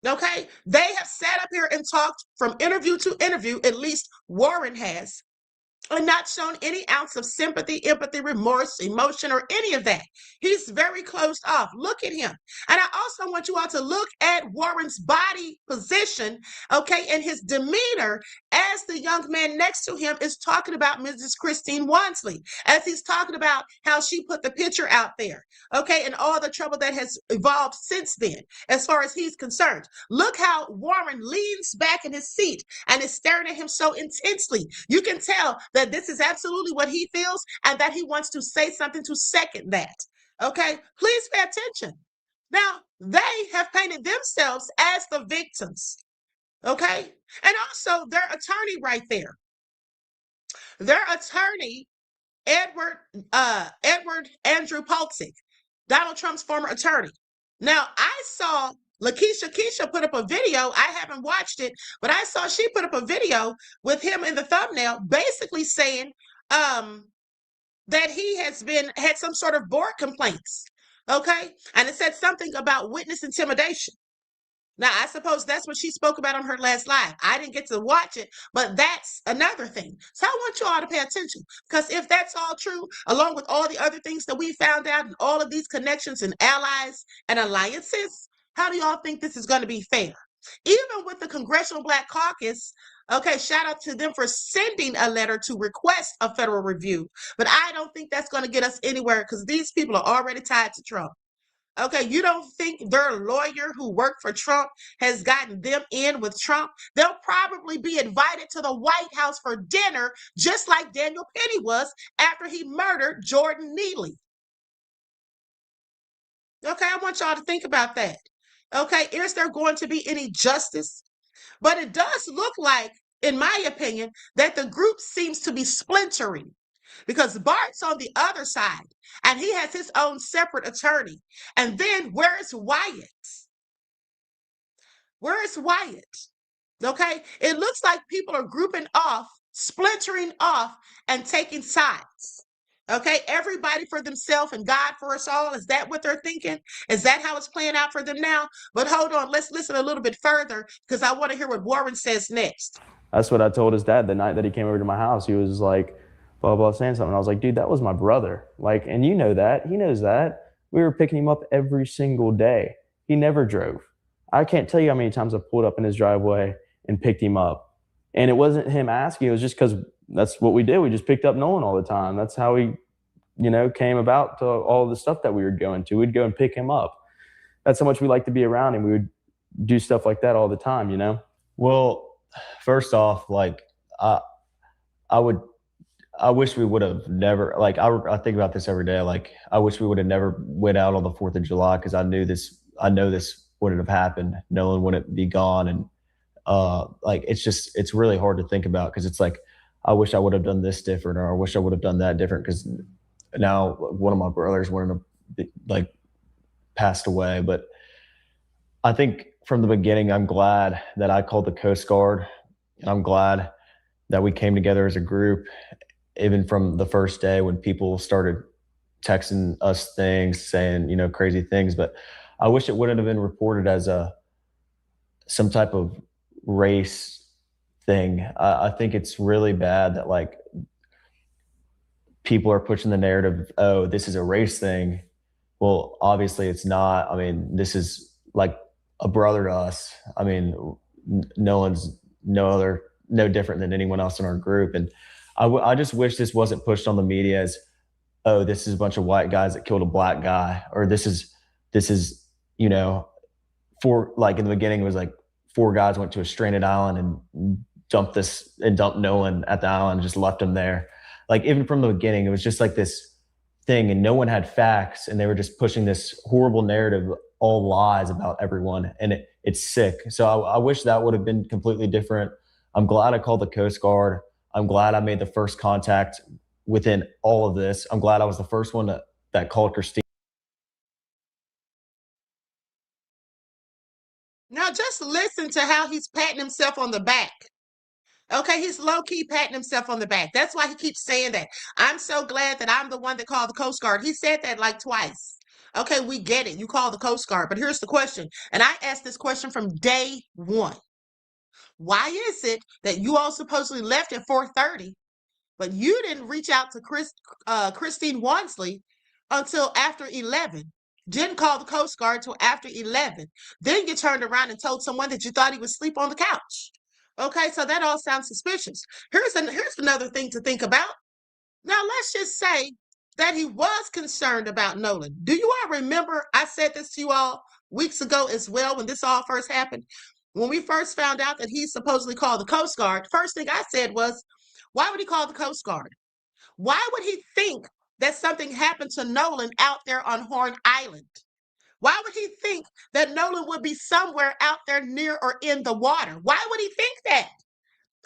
Okay, they have sat up here and talked from interview to interview, at least Warren has, and not shown any ounce of sympathy, empathy, remorse, emotion, or any of that. He's very closed off. Look at him. And I also want you all to look at Warren's body position, okay, and his demeanor as the young man next to him is talking about Mrs. Christine Wansley, as he's talking about how she put the picture out there, okay, and all the trouble that has evolved since then, as far as he's concerned. Look how Warren leans back in his seat and is staring at him so intensely. You can tell that this is absolutely what he feels and that he wants to say something to second that. Okay, please pay attention. Now, they have painted themselves as the victims. Okay, and also their attorney right there. Their attorney, Edward Andrew Polsick, Donald Trump's former attorney. Now, I saw Keisha put up a video. I haven't watched it, but I saw she put up a video with him in the thumbnail, basically saying that he had some sort of board complaints. Okay, and it said something about witness intimidation. Now, I suppose that's what she spoke about on her last live. I didn't get to watch it, but that's another thing. So I want you all to pay attention, because if that's all true, along with all the other things that we found out and all of these connections and allies and alliances, how do y'all think this is going to be fair? Even with the Congressional Black Caucus, okay, shout out to them for sending a letter to request a federal review. But I don't think that's going to get us anywhere, because these people are already tied to Trump. Okay, you don't think their lawyer who worked for Trump has gotten them in with Trump? They'll probably be invited to the White House for dinner, just like Daniel Penny was after he murdered Jordan Neely. Okay, I want y'all to think about that. Okay, is there going to be any justice? But it does look like, in my opinion, that the group seems to be splintering because Bart's on the other side and he has his own separate attorney. And then where's Wyatt? Where's Wyatt? Okay, it looks like people are grouping off, splintering off, and taking sides. Okay, everybody for themselves and God for us all. Is that what they're thinking? Is that how it's playing out for them now? But hold on, let's listen a little bit further because I want to hear what Warren says next. That's what I told his dad the night that he came over to my house. He was like, blah, blah, saying something. I was like, dude, that was my brother. Like, and you know that. He knows that. We were picking him up every single day. He never drove. I can't tell you how many times I pulled up in his driveway and picked him up. And it wasn't him asking. It was just because that's what we did. We just picked up Nolan all the time. That's how he, came about to all the stuff that we were going to. We'd go and pick him up. That's how much we like to be around him. We would do stuff like that all the time. Well, first off, like I wish we would have never, like I think about this every day. Like I wish we would have never went out on the 4th of July because I know this wouldn't have happened. Nolan wouldn't be gone. And like it's really hard to think about because it's like I wish I would have done this different or I wish I would have done that different because now one of my brothers wouldn't have like passed away. But I think from the beginning, I'm glad that I called the Coast Guard. And I'm glad that we came together as a group, even from the first day when people started texting us things, saying, crazy things. But I wish it wouldn't have been reported as some type of race thing. I think it's really bad that like people are pushing the narrative of, oh, this is a race thing. Well, obviously it's not. I mean, this is like a brother to us. I mean, Nolan's no different than anyone else in our group. And I just wish this wasn't pushed on the media as, oh, this is a bunch of white guys that killed a black guy, or this is, for like in the beginning it was like 4 guys went to a stranded island and dumped Nolan at the island and just left him there. Like even from the beginning, it was just like this thing and no one had facts and they were just pushing this horrible narrative, all lies about everyone. And it's sick. So I wish that would have been completely different. I'm glad I called the Coast Guard. I'm glad I made the first contact within all of this. I'm glad I was the first one that called Christine. Now just listen to how he's patting himself on the back. Okay, he's low-key patting himself on the back. That's why he keeps saying that. I'm so glad that I'm the one that called the Coast Guard. He said that like twice. Okay, we get it. You call the Coast Guard. But here's the question. And I asked this question from day one. Why is it that you all supposedly left at 4:30, but you didn't reach out to Christine Wansley until after 11? Didn't call the Coast Guard till after 11. Then you turned around and told someone that you thought he was asleep on the couch. Okay, so that all sounds suspicious. Here's another thing to think about. Now, let's just say that he was concerned about Nolan. Do you all remember I said this to you all weeks ago as well when this all first happened? When we first found out that he supposedly called the Coast Guard, first thing I said was, why would he call the Coast Guard? Why would he think that something happened to Nolan out there on Horn Island? Why would he think that Nolan would be somewhere out there near or in the water? Why would he think that?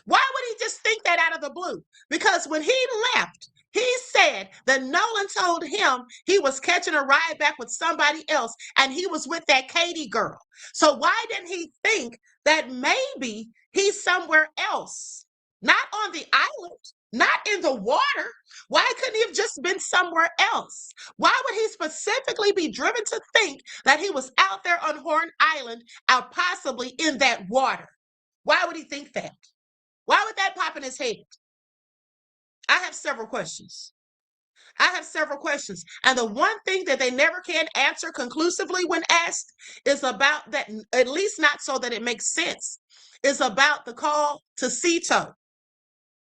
Why would he just think that out of the blue? Because when he left, he said that Nolan told him he was catching a ride back with somebody else and he was with that Katie girl. So why didn't he think that maybe he's somewhere else? Not on the island, not in the water. Why couldn't he have just been somewhere else? Why would he specifically be driven to think that he was out there on Horn Island, out possibly in that water? Why would he think that? Why would that pop in his head? I have several questions. And the one thing that they never can answer conclusively when asked is about that, at least not so that it makes sense, is about the call to Cito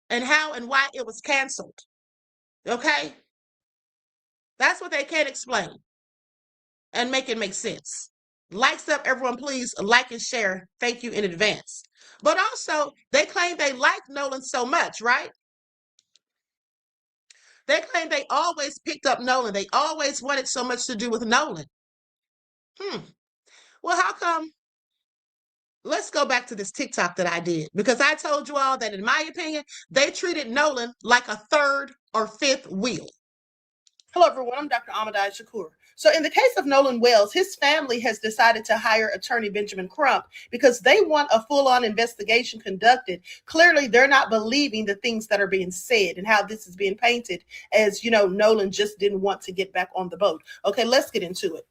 and how and why it was canceled. Okay? That's what they can't explain and make it make sense. Likes up, everyone, please like and share. Thank you in advance. But also, they claim they like Nolan so much, right? They claim they always picked up Nolan. They always wanted so much to do with Nolan. Well, how come? Let's go back to this TikTok that I did because I told you all that, in my opinion, they treated Nolan like a third or fifth wheel. Hello, everyone. I'm Dr. Ahmadiyyah Shakur. So, in the case of Nolan Wells, his family has decided to hire attorney Benjamin Crump because they want a full on investigation conducted. Clearly, they're not believing the things that are being said and how this is being painted as, Nolan just didn't want to get back on the boat. Okay, let's get into it.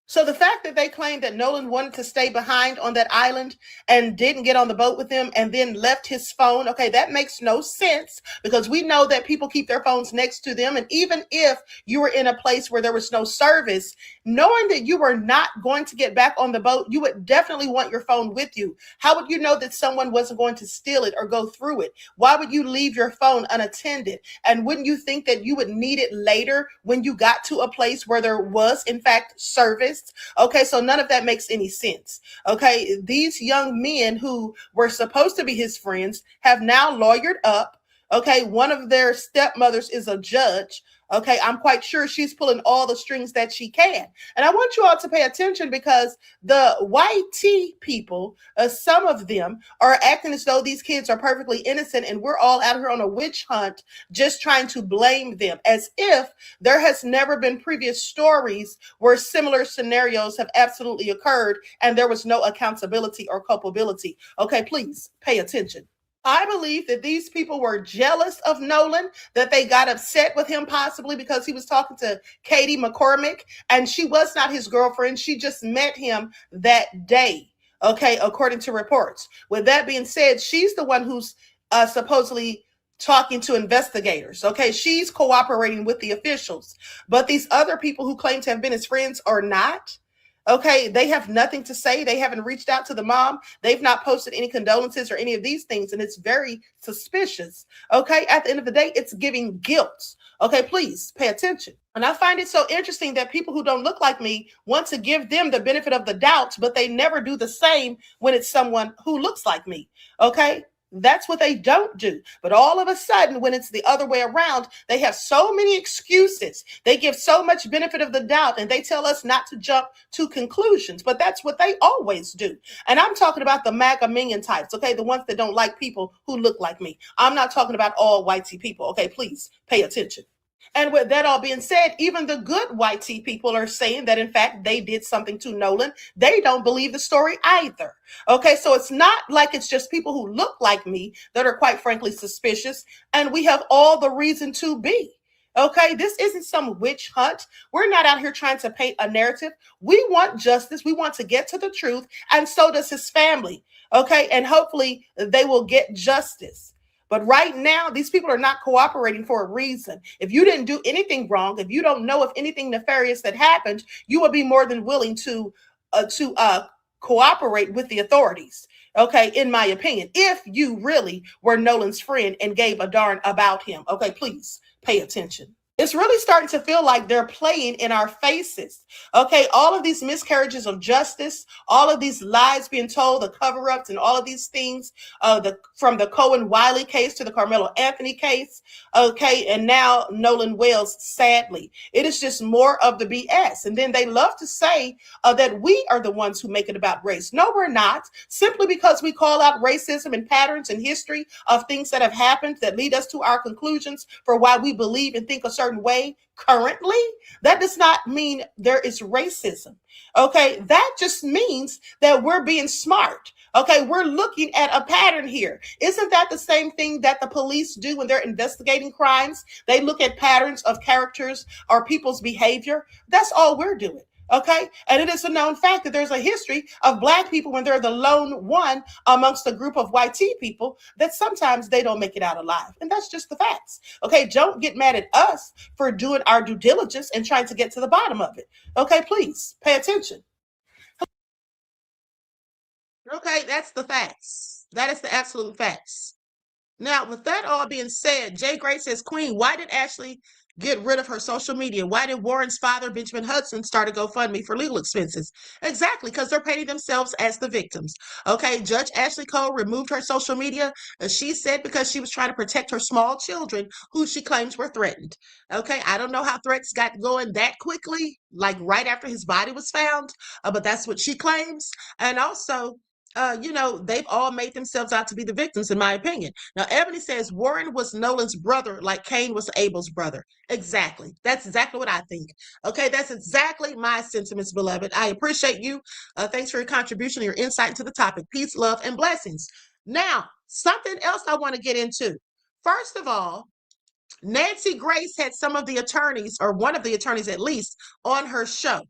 So the fact that they claimed that Nolan wanted to stay behind on that island and didn't get on the boat with him and then left his phone, okay, that makes no sense because we know that people keep their phones next to them. And even if you were in a place where there was no service, knowing that you were not going to get back on the boat, you would definitely want your phone with you. How would you know that someone wasn't going to steal it or go through it? Why would you leave your phone unattended? And wouldn't you think that you would need it later when you got to a place where there was, in fact, service? Okay, so none of that makes any sense. Okay, these young men who were supposed to be his friends have now lawyered up. Okay, one of their stepmothers is a judge. Okay, I'm quite sure she's pulling all the strings that she can. And I want you all to pay attention because the YT people, some of them are acting as though these kids are perfectly innocent and we're all out here on a witch hunt just trying to blame them as if there has never been previous stories where similar scenarios have absolutely occurred and there was no accountability or culpability. Okay, please pay attention. I believe that these people were jealous of Nolan, that they got upset with him possibly because he was talking to Katie McCormick and she was not his girlfriend. She just met him that day. Okay, according to reports. With that being said, she's the one who's supposedly talking to investigators. Okay, she's cooperating with the officials. But these other people who claim to have been his friends are not. Okay, they have nothing to say. They haven't reached out to the mom. They've not posted any condolences or any of these things, and it's very suspicious. Okay, at the end of the day, it's giving guilt. Okay, please pay attention. And I find it so interesting that people who don't look like me want to give them the benefit of the doubt, but they never do the same when it's someone who looks like me. Okay, that's what they don't do. But all of a sudden, when it's the other way around, they have so many excuses. They give so much benefit of the doubt and they tell us not to jump to conclusions. But that's what they always do. And I'm talking about the MAGA minion types, okay? The ones that don't like people who look like me. I'm not talking about all whitey people, okay? Please pay attention. And with that all being said, even the good YT people are saying that, in fact, they did something to Nolan. They don't believe the story either. Okay, so it's not like it's just people who look like me that are quite frankly suspicious, and we have all the reason to be. Okay, this isn't some witch hunt. We're not out here trying to paint a narrative. We want justice. We want to get to the truth, and so does his family. Okay, and hopefully they will get justice. But right now, these people are not cooperating for a reason. If you didn't do anything wrong, if you don't know of anything nefarious that happened, you would be more than willing to cooperate with the authorities. Okay, in my opinion, if you really were Nolan's friend and gave a darn about him. Okay, please pay attention. It's really starting to feel like they're playing in our faces. Okay, all of these miscarriages of justice, all of these lies being told, the cover-ups and all of these things, from the Cohen-Wiley case to the Carmelo Anthony case, okay, and now Nolan Wells, sadly. It is just more of the BS. And then they love to say that we are the ones who make it about race. No, we're not. Simply because we call out racism and patterns and history of things that have happened that lead us to our conclusions for why we believe and think a certain way currently, that does not mean there is racism. Okay, that just means that we're being smart. Okay, we're looking at a pattern here. Isn't that the same thing that the police do when they're investigating crimes? They look at patterns of characters or people's behavior. That's all we're doing. Okay, and it is a known fact that there's a history of Black people when they're the lone one amongst a group of YT people that sometimes they don't make it out alive. And that's just the facts. Okay, don't get mad at us for doing our due diligence and trying to get to the bottom of it. Okay, please pay attention. Okay, that's the facts. That is the absolute facts. Now, with that all being said, Jay Gray says, Queen, why did Ashley get rid of her social media? Why did Warren's father, Benjamin Hudson, start a GoFundMe for legal expenses? Exactly, because they're painting themselves as the victims. Okay, Judge Ashley Cole removed her social media, as she said, because she was trying to protect her small children who she claims were threatened. Okay, I don't know how threats got going that quickly, like right after his body was found, but that's what she claims. And also, they've all made themselves out to be the victims, in my opinion. Now, Ebony says Warren was Nolan's brother, like Cain was Abel's brother. Exactly. That's exactly what I think. Okay, that's exactly my sentiments, beloved. I appreciate you. Thanks for your contribution, your insight into the topic. Peace, love, and blessings. Now, something else I want to get into. First of all, Nancy Grace had some of the attorneys, or one of the attorneys at least, on her show.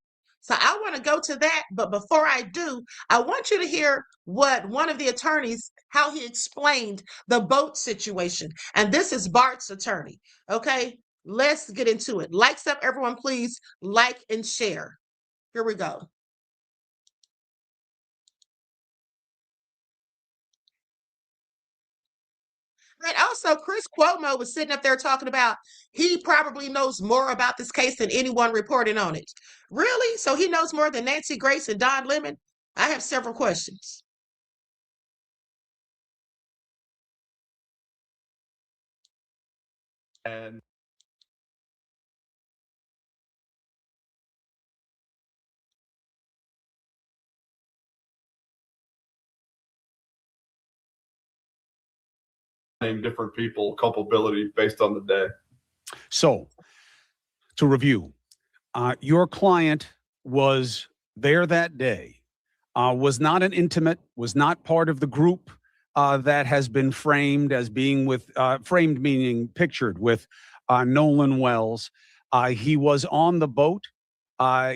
So I want to go to that, but before I do, I want you to hear what one of the attorneys, how he explained the boat situation. And this is Bart's attorney. Okay, let's get into it. Likes up, everyone, please like and share. Here we go. And also, Chris Cuomo was sitting up there talking about he probably knows more about this case than anyone reporting on it. Really? So he knows more than Nancy Grace and Don Lemon? I have several questions. And different people culpability based on the day. So, to review, your client was there that day, was not an intimate, was not part of the group that has been framed as being with, framed meaning pictured with Nolan Wells. He was on the boat.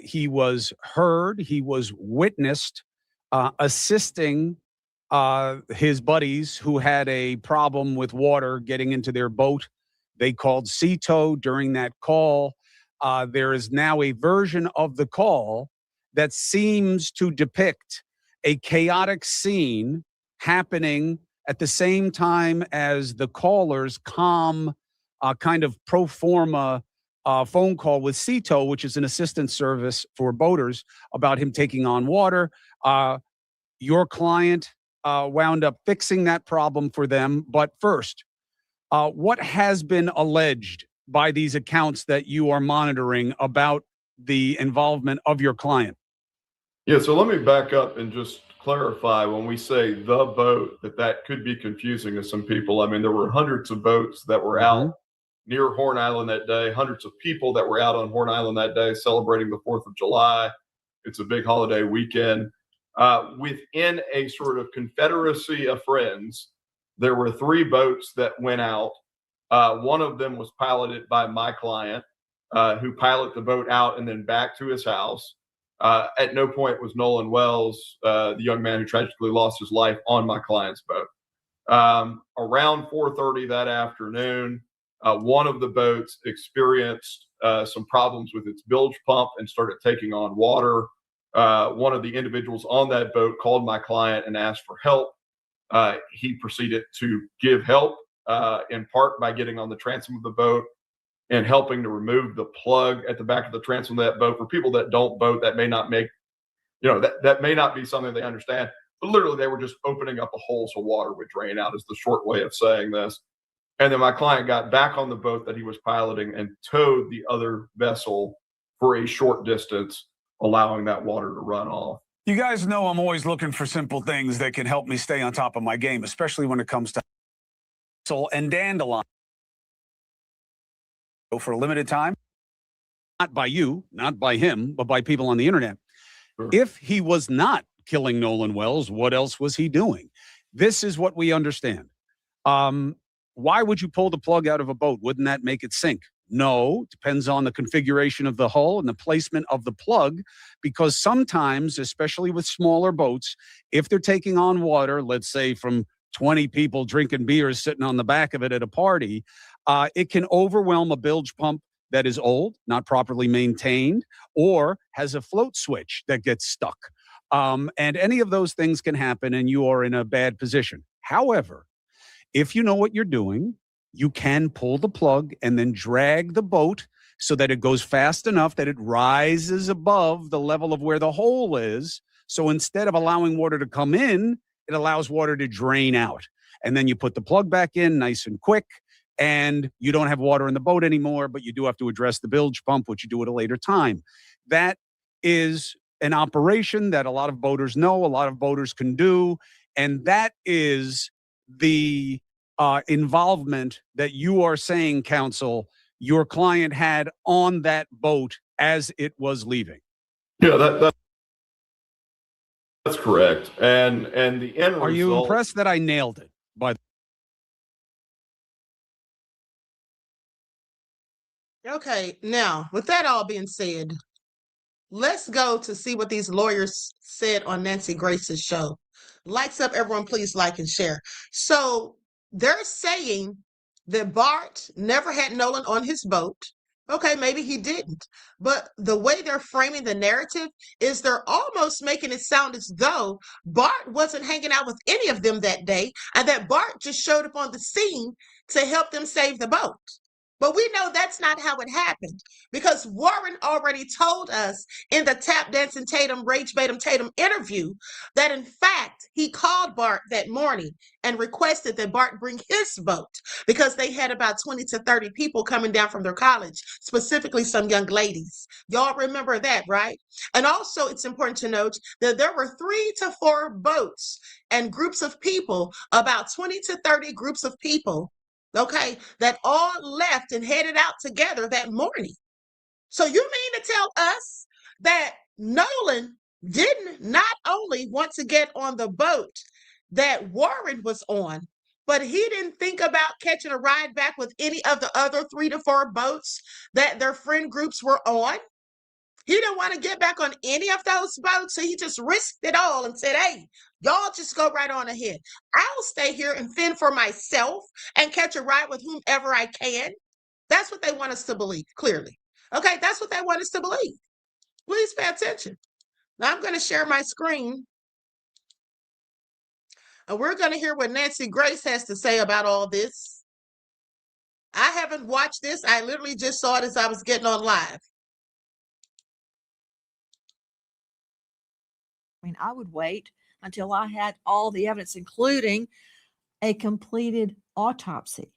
He was heard. He was witnessed assisting his buddies who had a problem with water getting into their boat. They called CETO during that call. There is now a version of the call that seems to depict a chaotic scene happening at the same time as the caller's calm, kind of pro forma phone call with CETO, which is an assistance service for boaters, about him taking on water. Your client wound up fixing that problem for them. But first, what has been alleged by these accounts that you are monitoring about the involvement of your client? Yeah, so let me back up and just clarify when we say the boat, that could be confusing to some people. I mean, there were hundreds of boats that were out near Horn Island that day, hundreds of people that were out on Horn Island that day celebrating the 4th of July. It's a big holiday weekend. Within a sort of confederacy of friends, there were 3 boats that went out. One of them was piloted by my client, who piloted the boat out and then back to his house. At no point was Nolan Wells, the young man who tragically lost his life, on my client's boat. Around 4:30 that afternoon, one of the boats experienced some problems with its bilge pump and started taking on water. One of the individuals on that boat called my client and asked for help. He proceeded to give help, in part by getting on the transom of the boat and helping to remove the plug at the back of the transom of that boat. For people that don't boat, that may not make, that may not be something they understand, but literally they were just opening up a hole so water would drain out, is the short way of saying this. And then my client got back on the boat that he was piloting and towed the other vessel for a short distance, allowing that water to run off. You guys know I'm always looking for simple things that can help me stay on top of my game, especially when it comes to soul and dandelion. For a limited time, not by you, not by him, but by people on the internet. Sure. If he was not killing Nolan Wells, what else was he doing? This is what we understand. Why would you pull the plug out of a boat? Wouldn't that make it sink? No, depends on the configuration of the hull and the placement of the plug, because sometimes, especially with smaller boats, if they're taking on water, let's say from 20 people drinking beers sitting on the back of it at a party, it can overwhelm a bilge pump that is old, not properly maintained, or has a float switch that gets stuck. And any of those things can happen and you are in a bad position. However, if you know what you're doing, you can pull the plug and then drag the boat so that it goes fast enough that it rises above the level of where the hole is. So instead of allowing water to come in, it allows water to drain out. And then you put the plug back in nice and quick, and you don't have water in the boat anymore, but you do have to address the bilge pump, which you do at a later time. That is an operation that a lot of boaters know, a lot of boaters can do. And that is the involvement that you are saying, counsel, your client had on that boat as it was leaving. Yeah, that's correct. And the end Are you result, impressed that I nailed it? Okay, now with that all being said, let's go to see what these lawyers said on Nancy Grace's show. Likes up, everyone, please like and share. So they're saying that Bart never had Nolan on his boat. Okay, maybe he didn't. But the way they're framing the narrative is they're almost making it sound as though Bart wasn't hanging out with any of them that day and that Bart just showed up on the scene to help them save the boat. But we know that's not how it happened because Warren already told us in the Tap Dancing Tatum, Rage Batum Tatum interview that in fact he called Bart that morning and requested that Bart bring his boat because they had about 20 to 30 people coming down from their college, specifically some young ladies. Y'all remember that, right? And also it's important to note that there were 3 to 4 boats and groups of people, about 20 to 30 groups of people, okay, that all left and headed out together that morning. So you mean to tell us that Nolan didn't not only want to get on the boat that Warren was on, but he didn't think about catching a ride back with any of the other 3 to 4 boats that their friend groups were on? He didn't want to get back on any of those boats, so he just risked it all and said, hey, y'all just go right on ahead. I'll stay here and fend for myself and catch a ride with whomever I can. That's what they want us to believe, clearly. Okay, that's what they want us to believe. Please pay attention. Now I'm going to share my screen, and we're going to hear what Nancy Grace has to say about all this. I haven't watched this. I literally just saw it as I was getting on live. I mean, I would wait until I had all the evidence, including a completed autopsy.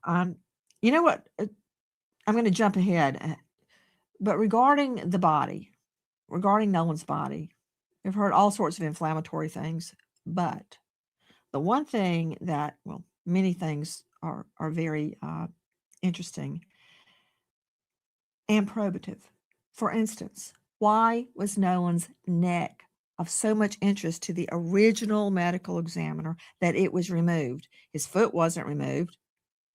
You know what? I'm going to jump ahead. But regarding the body, regarding Nolan's body, we've heard all sorts of inflammatory things. But the one thing that, well, many things are very interesting and probative. For instance, why was Nolan's neck of so much interest to the original medical examiner that it was removed? His foot wasn't removed.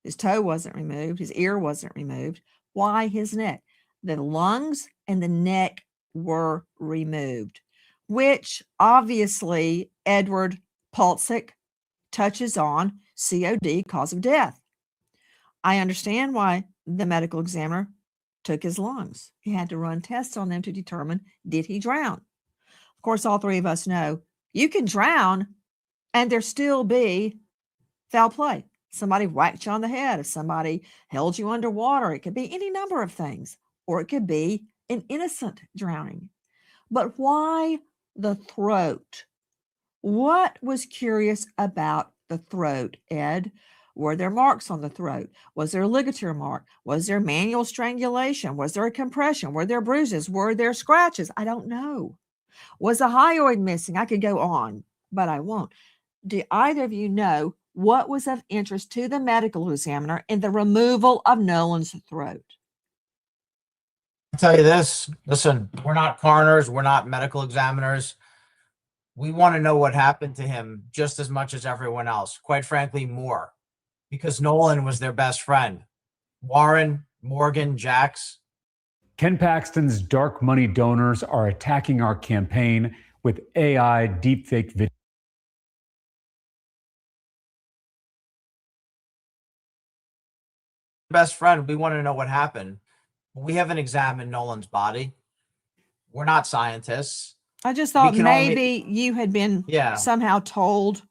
His toe wasn't removed. His ear wasn't removed. Why his neck? The lungs and the neck were removed, which obviously Edward Pulsick touches on COD, cause of death. I understand why the medical examiner took his lungs. He had to run tests on them to determine, did he drown? Of course, all 3 of us know you can drown and there still be foul play. Somebody whacked you on the head. If somebody held you underwater, it could be any number of things, or it could be an innocent drowning. But why the throat? What was curious about the throat, Ed? Were there marks on the throat? Was there a ligature mark? Was there manual strangulation? Was there a compression? Were there bruises? Were there scratches? I don't know. Was a hyoid missing? I could go on, but I won't. Do either of you know what was of interest to the medical examiner in the removal of Nolan's throat? I'll tell you this. Listen, we're not coroners. We're not medical examiners. We want to know what happened to him just as much as everyone else. Quite frankly, more. Because Nolan was their best friend. Warren, Morgan, Jax. Ken Paxton's dark money donors are attacking our campaign with AI deepfake video. Best friend, we want to know what happened. We haven't examined Nolan's body. We're not scientists. I just thought can maybe you had been Yeah. somehow told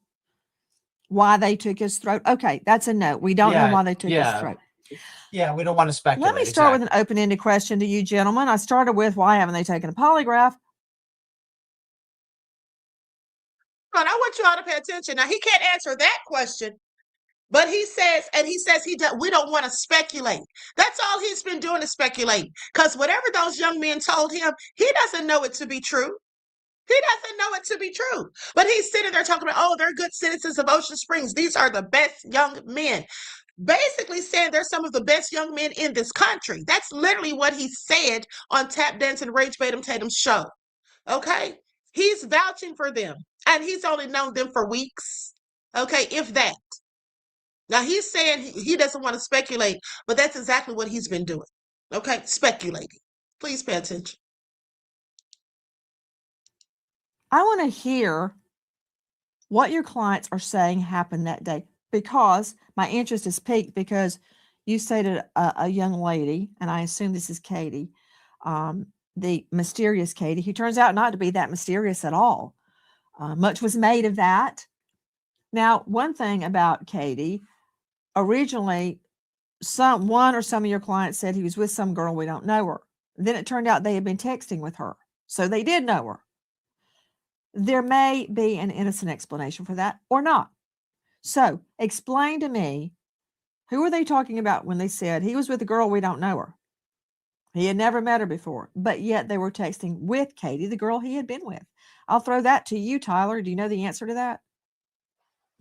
why they took his throat. Okay, that's a no. We don't know why they took his throat. Yeah, we don't want to speculate. Let me start with an open-ended question to you, gentlemen. I started with, why haven't they taken a polygraph? But I want you all to pay attention. Now, he can't answer that question, but he says we don't want to speculate. That's all he's been doing is speculate. Because whatever those young men told him, he doesn't know it to be true. He doesn't know it to be true. But he's sitting there talking about, oh, they're good citizens of Ocean Springs. These are the best young men. Basically saying they're some of the best young men in this country. That's literally what he said on Tap Dance and Rage Tatum's show. Okay? He's vouching for them. And he's only known them for weeks. Okay, if that. Now, he's saying he doesn't want to speculate, but that's exactly what he's been doing. Okay, speculating. Please pay attention. I want to hear what your clients are saying happened that day, because my interest is piqued because you stated a young lady, and I assume this is Katie, the mysterious Katie, who turns out not to be that mysterious at all. Much was made of that. Now, one thing about Katie, originally, one or some of your clients said he was with some girl, we don't know her. Then it turned out they had been texting with her, so they did know her. There may be an innocent explanation for that or not. So explain to me, who are they talking about when they said he was with a girl, we don't know her? He had never met her before, but yet they were texting with Katie, the girl he had been with. I'll throw that to you, Tyler. Do you know the answer to that?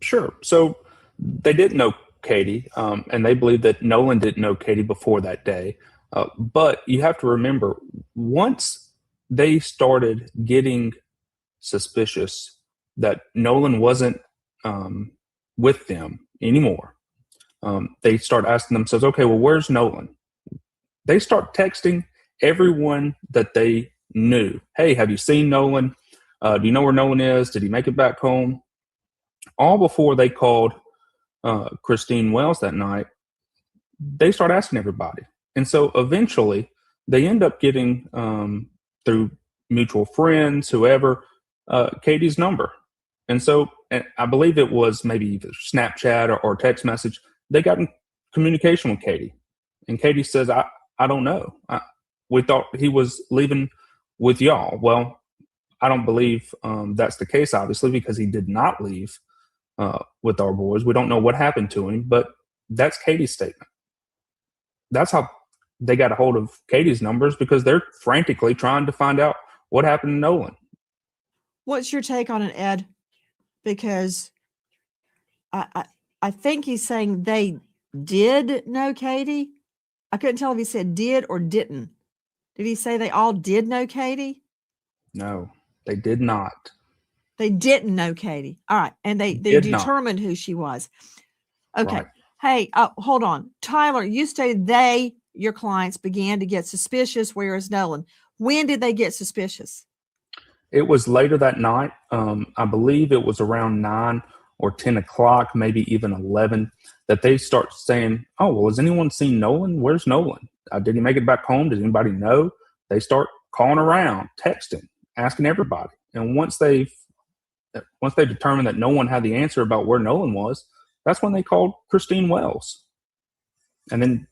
Sure. So they didn't know Katie, and they believe that Nolan didn't know Katie before that day. But you have to remember, once they started getting suspicious that Nolan wasn't with them anymore, they start asking themselves, okay, well, where's Nolan? They start texting everyone that they knew. Hey, have you seen Nolan? Do you know where Nolan is? Did he make it back home? All before they called Christine Wells that night, they start asking everybody. And so eventually they end up getting, through mutual friends, whoever, Katie's number. And so I believe it was maybe either Snapchat or text message. They got in communication with Katie. And Katie says, I don't know. We thought he was leaving with y'all. Well, I don't believe that's the case, obviously, because he did not leave with our boys. We don't know what happened to him, but that's Katie's statement. That's how they got a hold of Katie's numbers, because they're frantically trying to find out what happened to Nolan. What's your take on it, Ed? Because I think he's saying they did know Katie. I couldn't tell if he said did or didn't. Did he say they all did know Katie? No, they did not. They didn't know Katie. All right. And they determined who she was. Okay. Right. Hey, hold on. Tyler, you stated your clients began to get suspicious. Where is Nolan? When did they get suspicious? It was later that night. I believe it was around 9 or 10 o'clock, maybe even 11, that they start saying, oh, well, has anyone seen Nolan? Where's Nolan? Did he make it back home? Does anybody know? They start calling around, texting, asking everybody. And once they determined that no one had the answer about where Nolan was, that's when they called Christine Wells. And then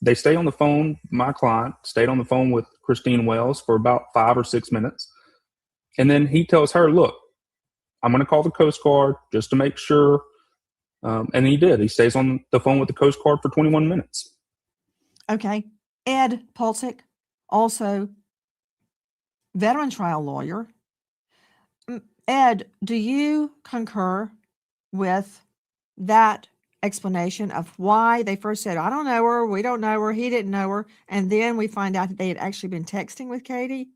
they stay on the phone. My client stayed on the phone with Christine Wells for about 5 or 6 minutes. And then he tells her, look, I'm going to call the Coast Guard just to make sure. And he did. He stays on the phone with the Coast Guard for 21 minutes. Okay. Ed Pulsick, also veteran trial lawyer. Ed, do you concur with that explanation of why they first said, I don't know her, we don't know her, he didn't know her, and then we find out that they had actually been texting with Katie?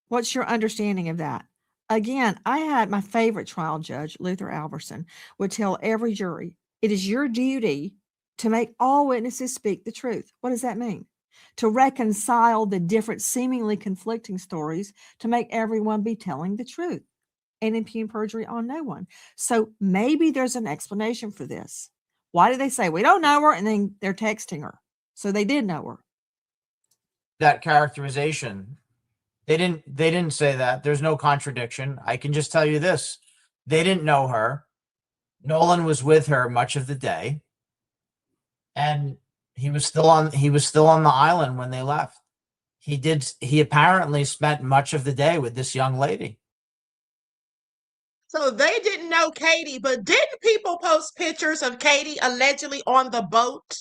What's your understanding of that? Again, I had my favorite trial judge, Luther Alverson, would tell every jury, it is your duty to make all witnesses speak the truth. What does that mean? To reconcile the different seemingly conflicting stories, to make everyone be telling the truth and impugn perjury on no one. So maybe there's an explanation for this. Why did they say, we don't know her, and then they're texting her? So they did know her. That characterization, they didn't say that. There's no contradiction. I can just tell you this. They didn't know her. Nolan was with her much of the day, and he was still on the island when they left. He apparently spent much of the day with this young lady. So they didn't know Katie, but didn't people post pictures of Katie allegedly on the boat?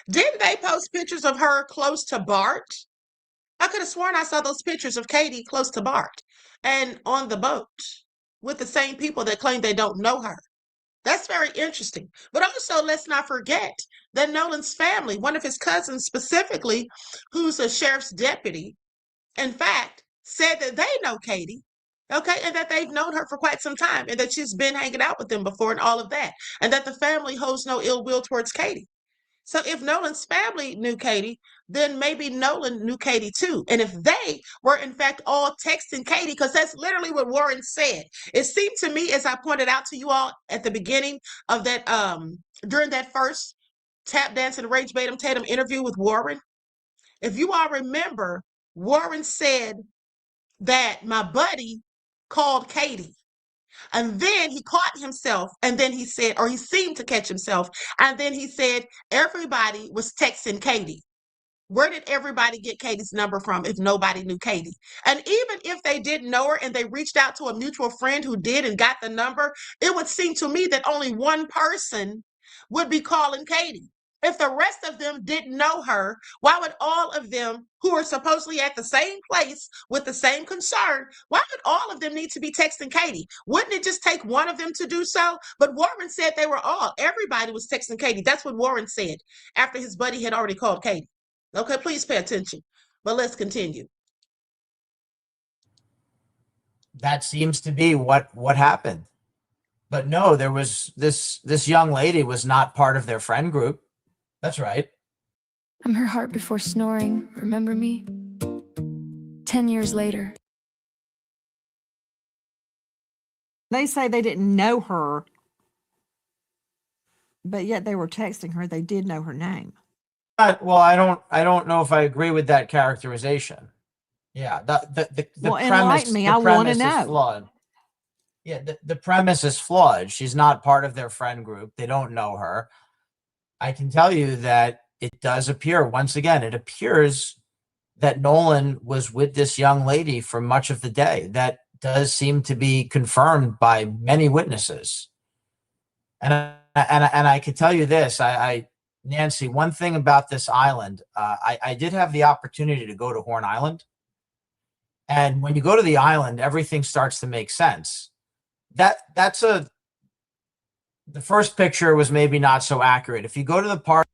Didn't they post pictures of her close to Bart? I could have sworn I saw those pictures of Katie close to Bart and on the boat with the same people that claim they don't know her. That's very interesting. But also, let's not forget that Nolan's family, one of his cousins specifically, who's a sheriff's deputy, in fact, said that they know Katie, okay, and that they've known her for quite some time and that she's been hanging out with them before and all of that, and that the family holds no ill will towards Katie. So if Nolan's family knew Katie, then maybe Nolan knew Katie too. And if they were in fact all texting Katie, because that's literally what Warren said. It seemed to me, as I pointed out to you all at the beginning of that, during that first tap dance and rage Tatum interview with Warren, if you all remember, Warren said that my buddy called Katie. And then he caught himself, and then he said, or he seemed to catch himself, and then he said, everybody was texting Katie. Where did everybody get Katie's number from if nobody knew Katie? And even if they didn't know her and they reached out to a mutual friend who did and got the number, it would seem to me that only one person would be calling Katie. If the rest of them didn't know her, why would all of them who are supposedly at the same place with the same concern, why would all of them need to be texting Katie? Wouldn't it just take one of them to do so? But Warren said they were all, everybody was texting Katie. That's what Warren said after his buddy had already called Katie. Okay, please pay attention. But let's continue. That seems to be what happened. But no, there was this young lady was not part of their friend group. That's right. I'm her heart before snoring, remember me? 10 years later. They say they didn't know her, but yet they were texting her. They did know her name. Well, I don't know if I agree with that characterization. Yeah, the Well, premise, enlighten me. the I wanna premise know. is flawed. Yeah, the premise is flawed. She's not part of their friend group. They don't know her. I can tell you that it does appear, once again, it appears that Nolan was with this young lady for much of the day. That does seem to be confirmed by many witnesses. And I can tell you this, Nancy, one thing about this island, I did have the opportunity to go to Horn Island. And when you go to the island, everything starts to make sense. The first picture was maybe not so accurate. If you go to the park.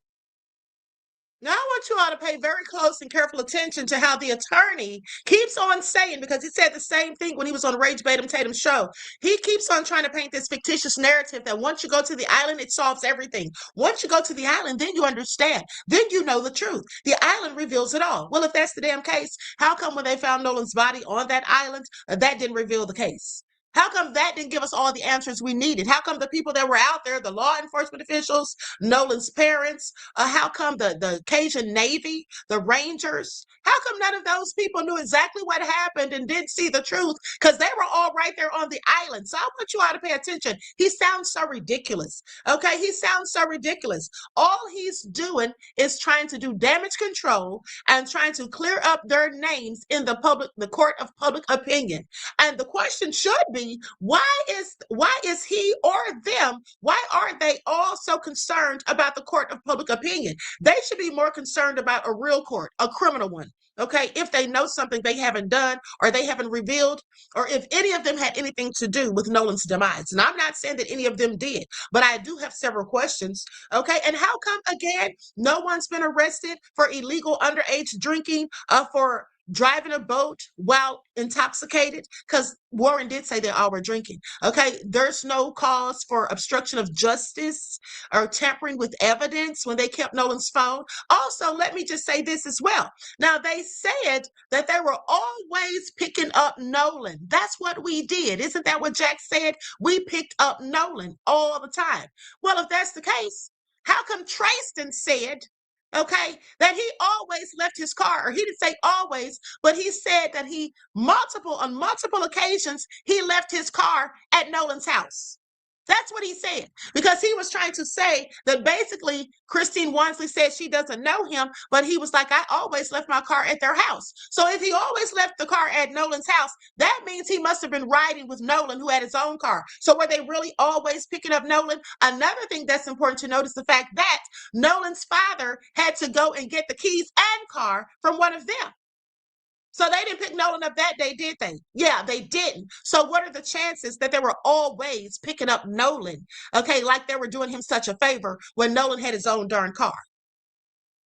Now, I want you all to pay very close and careful attention to how the attorney keeps on saying, because he said the same thing when he was on Rage Tatum's show. He keeps on trying to paint this fictitious narrative that once you go to the island, it solves everything. Once you go to the island, then you understand. Then you know the truth. The island reveals it all. Well, if that's the damn case, how come when they found Nolan's body on that island, that didn't reveal the case? How come that didn't give us all the answers we needed? How come the people that were out there, the law enforcement officials, Nolan's parents, how come the Cajun Navy, the Rangers, how come none of those people knew exactly what happened and didn't see the truth? Because they were all right there on the island. So I want you all to pay attention. He sounds so ridiculous. Okay, he sounds so ridiculous. All he's doing is trying to do damage control and trying to clear up their names in the court of public opinion. And the question should be, why is he or them, why are they all so concerned about the court of public opinion? They should be more concerned about a real court, a criminal one. Okay, if they know something they haven't done or they haven't revealed, or if any of them had anything to do with Nolan's demise. And I'm not saying that any of them did, but I do have several questions. Okay, and how come, again, no one's been arrested for illegal underage drinking, for driving a boat while intoxicated? Because Warren did say they all were drinking. Okay, there's no cause for obstruction of justice or tampering with evidence when they kept Nolan's phone. Also, let me just say this as well. Now, they said that they were always picking up Nolan. That's what we did. Isn't that what Jack said? We picked up Nolan all the time. Well, if that's the case, how come Trayston said, okay, that he always left his car, or he didn't say always, but he said that on multiple occasions, he left his car at Nolan's house. That's what he said, because he was trying to say that basically Christine Wansley said she doesn't know him, but he was like, I always left my car at their house. So if he always left the car at Nolan's house, that means he must have been riding with Nolan, who had his own car. So were they really always picking up Nolan? Another thing that's important to note is the fact that Nolan's father had to go and get the keys and car from one of them. So they didn't pick Nolan up that day, did they? Yeah, they didn't. So what are the chances that they were always picking up Nolan? Okay, like they were doing him such a favor when Nolan had his own darn car.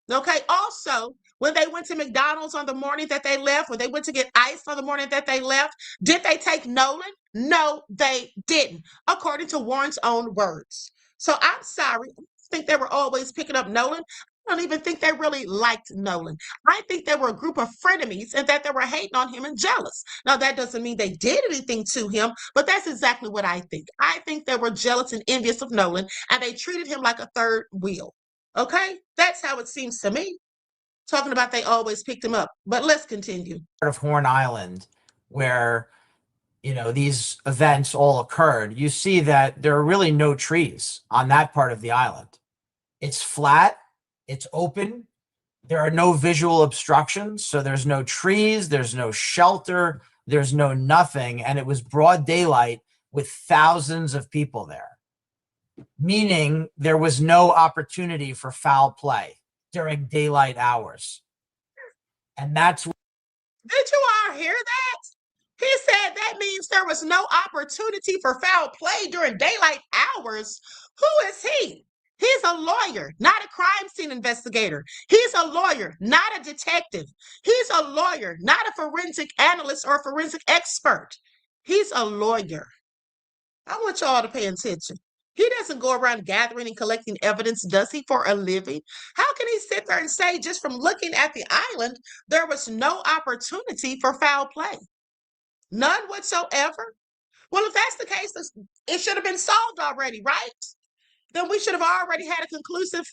Okay, also, when they went to McDonald's on the morning that they left, when they went to get ice on the morning that they left, did they take Nolan? No, they didn't, according to Warren's own words. So I'm sorry. I think they were always picking up Nolan. I don't even think they really liked Nolan. I think they were a group of frenemies and that they were hating on him and jealous. Now, that doesn't mean they did anything to him, but that's exactly what I think. I think they were jealous and envious of Nolan, and they treated him like a third wheel. Okay? That's how it seems to me. Talking about they always picked him up. But let's continue. Part of Horn Island, where these events all occurred, you see that there are really no trees on that part of the island. It's flat. It's open. There are no visual obstructions. So there's no trees. There's no shelter. There's no nothing. And it was broad daylight with thousands of people there, meaning there was no opportunity for foul play during daylight hours. And that's... Did you all hear that? He said that means there was no opportunity for foul play during daylight hours. Who is he? He's a lawyer, not a crime scene investigator. He's a lawyer, not a detective. He's a lawyer, not a forensic analyst or a forensic expert. He's a lawyer. I want y'all to pay attention. He doesn't go around gathering and collecting evidence, does he, for a living? How can he sit there and say, just from looking at the island, there was no opportunity for foul play? None whatsoever? Well, if that's the case, it should have been solved already, right? Then we should have already had a conclusive,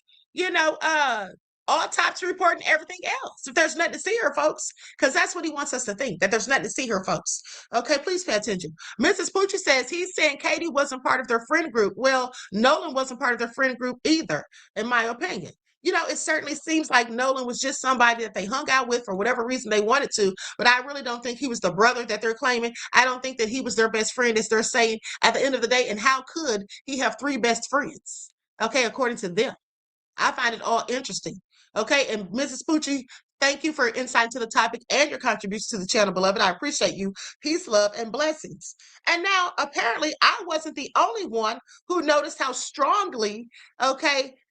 autopsy report and everything else. If there's nothing to see here, folks, because that's what he wants us to think, that there's nothing to see here, folks. Okay, please pay attention. Mrs. Poochie says he's saying Katie wasn't part of their friend group. Well, Nolan wasn't part of their friend group either, in my opinion. It certainly seems like Nolan was just somebody that they hung out with for whatever reason they wanted to, but I really don't think he was the brother that they're claiming. I don't think that he was their best friend, as they're saying at the end of the day. And how could he have three best friends? Okay, according to them. I find it all interesting. Okay, and Mrs. Poochie, thank you for your insight into the topic and your contribution to the channel, beloved. I appreciate you. Peace, love, and blessings. And now, apparently, I wasn't the only one who noticed how strongly,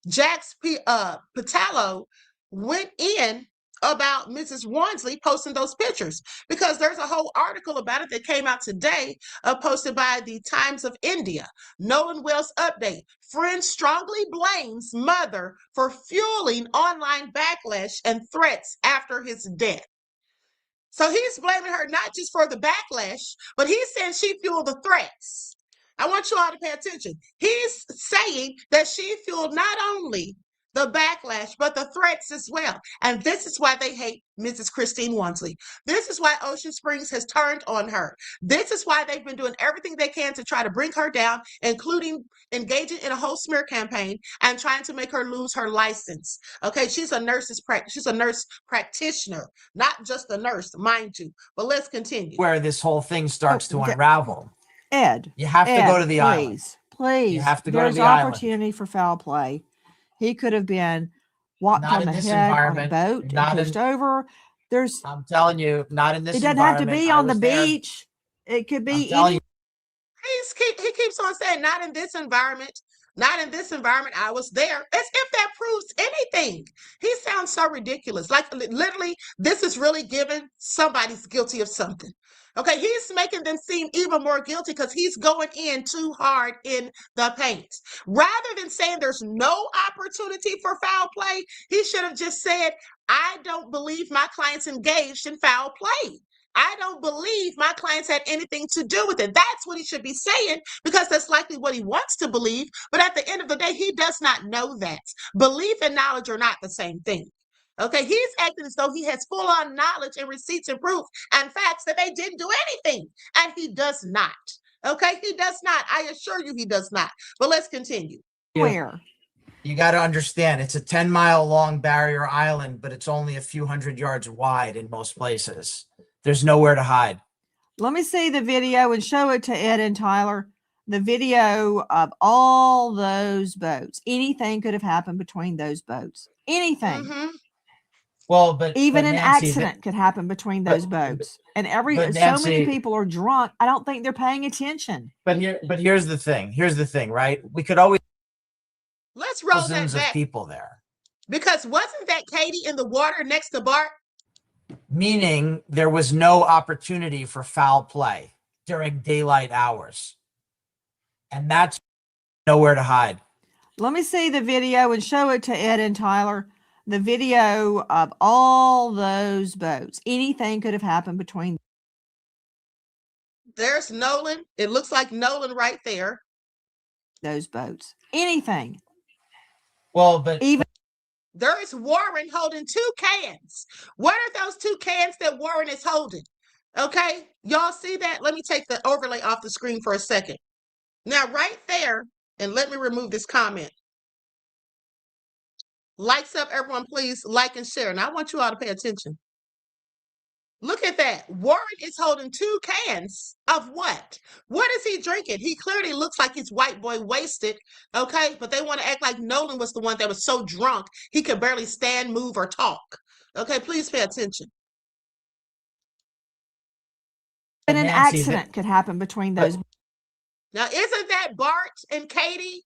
Jax Patalo went in about Mrs. Wansley posting those pictures, because there's a whole article about it that came out today, posted by the Times of India. Nolan Wells update. Friend strongly blames mother for fueling online backlash and threats after his death. So he's blaming her not just for the backlash, but he's saying she fueled the threats. I want you all to pay attention. He's saying that she fueled not only the backlash, but the threats as well. And this is why they hate Mrs. Christine Wansley. This is why Ocean Springs has turned on her. This is why they've been doing everything they can to try to bring her down, including engaging in a whole smear campaign and trying to make her lose her license. Okay, she's a nurse practitioner, not just a nurse, mind you. But let's continue. Where this whole thing starts to unravel. Ed, you have to go to the island. Please, you have to go there's to the island. Opportunity for foul play. He could have been walked Not on in the this head on a environment. boat Not and pushed in- over. There's. I'm telling you, not in this It doesn't have to environment. be I on the was there. beach. It could I'm be telling any. you. He keeps on saying, not in this environment. Not in this environment. I was there. As if that proves anything. He sounds so ridiculous. Like literally, this is really given somebody's guilty of something. Okay, he's making them seem even more guilty because he's going in too hard in the paint. Rather than saying there's no opportunity for foul play, he should have just said, I don't believe my clients engaged in foul play. I don't believe my clients had anything to do with it. That's what he should be saying, because that's likely what he wants to believe. But at the end of the day, he does not know that. Belief and knowledge are not the same thing. Okay, he's acting as though he has full-on knowledge and receipts and proof and facts that they didn't do anything, and he does not. Okay, he does not. I assure you he does not. But let's continue. Where? You got to understand, it's a 10-mile long barrier island, but it's only a few hundred yards wide in most places. There's nowhere to hide. Let me see the video and show it to Ed and Tyler. The video of all those boats. Anything could have happened between those boats. Anything. Mm-hmm. Well, but Even but an Nancy, accident could happen between those boats. And so many Nancy, people are drunk. I don't think they're paying attention. But here's the thing. Here's the thing, right? We could always Let's roll that thousands of back. people there. Because wasn't that Katie in the water next to Bart? Meaning there was no opportunity for foul play during daylight hours. And that's nowhere to hide. Let me see the video and show it to Ed and Tyler. The video of all those boats. Anything could have happened between. There's Nolan. It looks like Nolan right there. Those boats. Anything. Well, but even there is Warren holding 2 cans. What are those 2 cans that Warren is holding? Okay, y'all see that? Let me take the overlay off the screen for a second. Now, right there, and let me remove this comment. Likes up, everyone, please like and share. And I want you all to pay attention. Look at that. Warren is holding 2 cans of what? What is he drinking? He clearly looks like he's white boy wasted, okay? But they want to act like Nolan was the one that was so drunk he could barely stand, move, or talk. Okay, please pay attention. And an accident could happen between those. Now, isn't that Bart and Katie?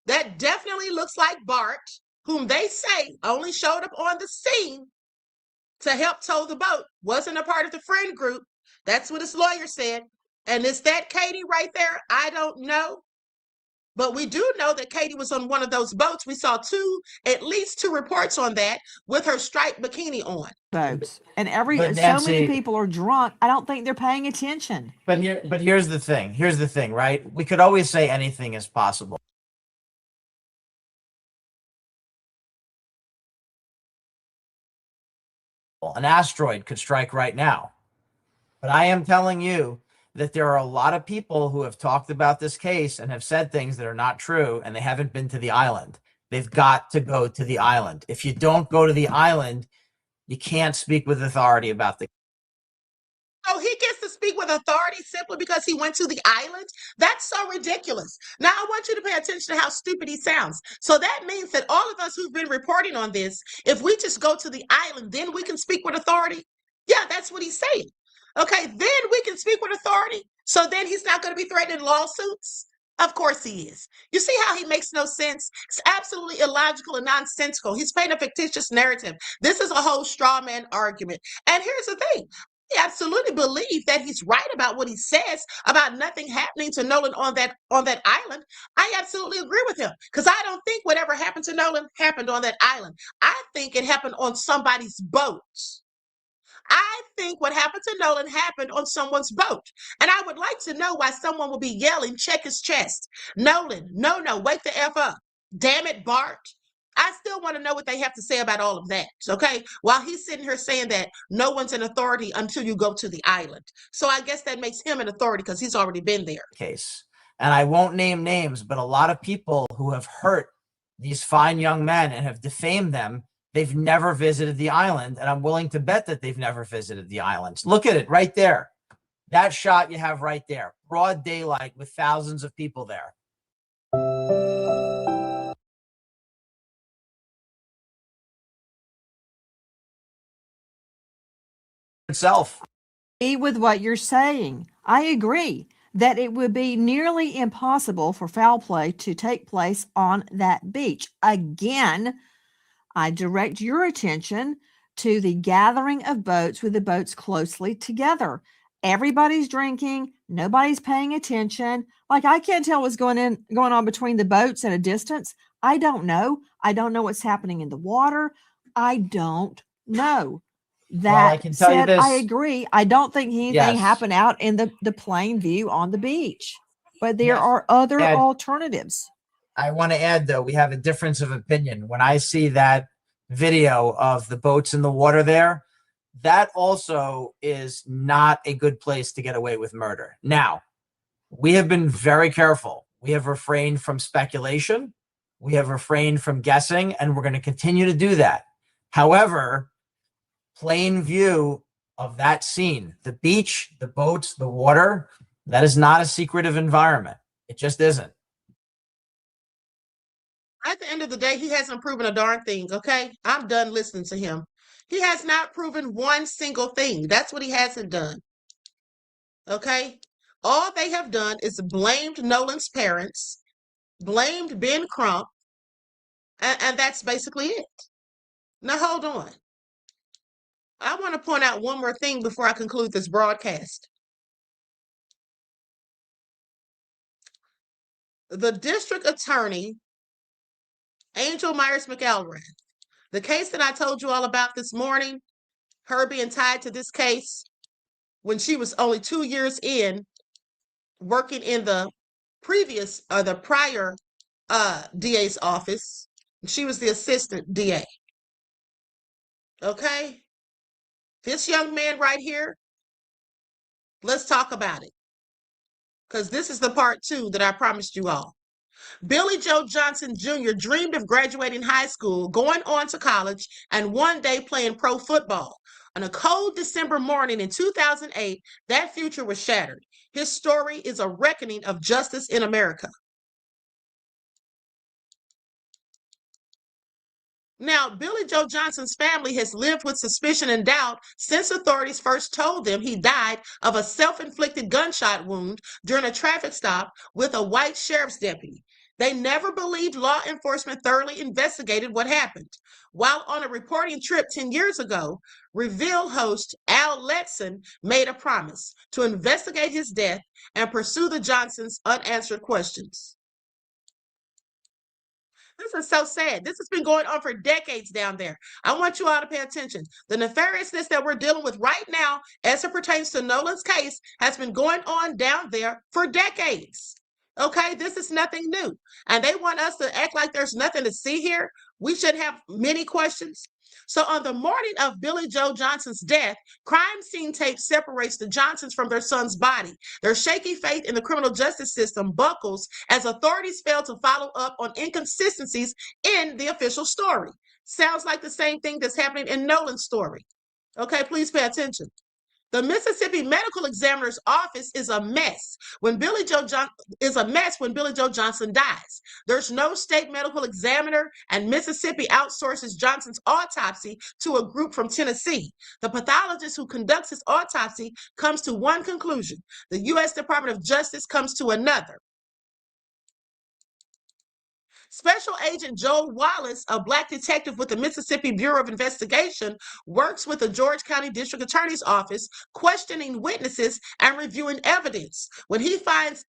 That definitely looks like Bart, whom they say only showed up on the scene to help tow the boat. Wasn't a part of the friend group. That's what his lawyer said. And is that Katie right there? I don't know. But we do know that Katie was on one of those boats. We saw at least two reports on that with her striped bikini on. Boats. And Nancy, so many people are drunk. I don't think they're paying attention. But here's the thing. Here's the thing, right? We could always say anything is possible. An asteroid could strike right now. But I am telling you that there are a lot of people who have talked about this case and have said things that are not true, and they haven't been to the island. They've got to go to the island. If you don't go to the island, you can't speak with authority about the. Oh, he gets to speak with authority simply because he went to the island? That's so ridiculous. Now, I want you to pay attention to how stupid he sounds. So that means that all of us who've been reporting on this, if we just go to the island, then we can speak with authority? Yeah, that's what he's saying. Okay, then we can speak with authority. So then he's not going to be threatening lawsuits? Of course he is. You see how he makes no sense? It's absolutely illogical and nonsensical. He's painting a fictitious narrative. This is a whole straw man argument. And here's the thing. I absolutely believe that he's right about what he says about nothing happening to Nolan on that island. I absolutely agree with him because I don't think whatever happened to Nolan happened on that island. I think it happened on somebody's boat. I think what happened to Nolan happened on someone's boat. And I would like to know why someone will be yelling, check his chest. Nolan, no, wake the F up. Damn it, Bart. I still want to know what they have to say about all of that, okay? While he's sitting here saying that no one's an authority until you go to the island. So I guess that makes him an authority because he's already been there. Case. And I won't name names, but a lot of people who have hurt these fine young men and have defamed them, they've never visited the island. And I'm willing to bet that they've never visited the islands. Look at it right there. That shot you have right there. Broad daylight with thousands of people there. Itself. With what you're saying, I agree that it would be nearly impossible for foul play to take place on that beach. Again, I direct your attention to the gathering of boats with the boats closely together. Everybody's drinking, nobody's paying attention. Like, I can't tell what's going on between the boats at a distance. I don't know. I don't know what's happening in the water. I don't know. That I can tell you this. I agree. I don't think anything happened out in the plain view on the beach, but there are other alternatives. I want to add, though, we have a difference of opinion. When I see that video of the boats in the water there, that also is not a good place to get away with murder. Now, We have been very careful. We have refrained from speculation. We have refrained from guessing, and we're going to continue to do that. However, plain view of that scene, the beach, the boats, the water, that is not a secretive environment. It just isn't. At the end of the day, he hasn't proven a darn thing, okay? I'm done listening to him. He has not proven one single thing. That's what he hasn't done, okay? All they have done is blamed Nolan's parents, blamed Ben Crump, and that's basically it. Now, hold on. I want to point out one more thing before I conclude this broadcast. The district attorney, Angel Myers McElrath, the case that I told you all about this morning, her being tied to this case when she was only 2 years in working in the prior DA's office. She was the assistant DA. Okay? This young man right here, let's talk about it. Because this is the part 2 that I promised you all. Billy Joe Johnson Jr. dreamed of graduating high school, going on to college, and one day playing pro football. On a cold December morning in 2008, that future was shattered. His story is a reckoning of justice in America. Now, Billy Joe Johnson's family has lived with suspicion and doubt since authorities first told them he died of a self-inflicted gunshot wound during a traffic stop with a white sheriff's deputy. They never believed law enforcement thoroughly investigated what happened. While on a reporting trip 10 years ago, Reveal host Al Letson made a promise to investigate his death and pursue the Johnsons' unanswered questions. This is so sad. This has been going on for decades down there. I want you all to pay attention. The nefariousness that we're dealing with right now, as it pertains to Nolan's case, has been going on down there for decades. Okay, this is nothing new. And they want us to act like there's nothing to see here. We should have many questions. So on the morning of Billy Joe Johnson's death, crime scene tape separates the Johnsons from their son's body. Their shaky faith in the criminal justice system buckles as authorities fail to follow up on inconsistencies in the official story. Sounds like the same thing that's happening in Nolan's story. Okay, please pay attention. The Mississippi Medical Examiner's office is a mess when Billy Joe Johnson dies. There's no state medical examiner, and Mississippi outsources Johnson's autopsy to a group from Tennessee. The pathologist who conducts his autopsy comes to one conclusion. The U.S. Department of Justice comes to another. Special Agent Joel Wallace, a Black detective with the Mississippi Bureau of Investigation, works with the George County District Attorney's Office, questioning witnesses and reviewing evidence. When he finds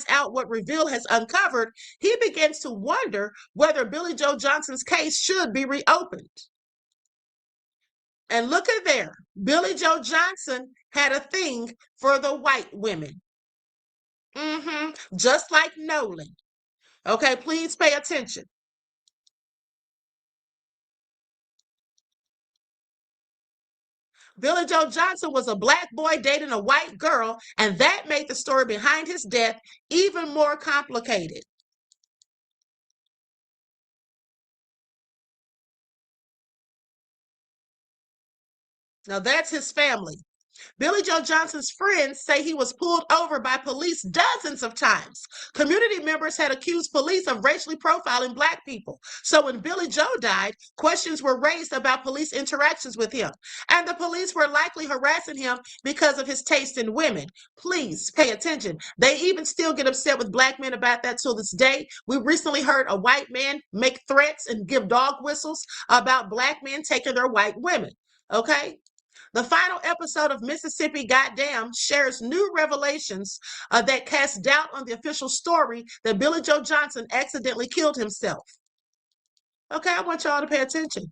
out what Reveal has uncovered, he begins to wonder whether Billy Joe Johnson's case should be reopened. And look at there, Billy Joe Johnson had a thing for the white women. Just like Nolan. Okay, please pay attention. Billy Joe Johnson was a Black boy dating a white girl, and that made the story behind his death even more complicated. Now that's his family. Billy Joe Johnson's friends say he was pulled over by police dozens of times. Community members had accused police of racially profiling Black people. So when Billy Joe died, questions were raised about police interactions with him. And the police were likely harassing him because of his taste in women. Please pay attention. They even still get upset with Black men about that till this day. We recently heard a white man make threats and give dog whistles about Black men taking their white women. Okay? The final episode of Mississippi Goddamn shares new revelations that cast doubt on the official story that Billy Joe Johnson accidentally killed himself. Okay, I want y'all to pay attention.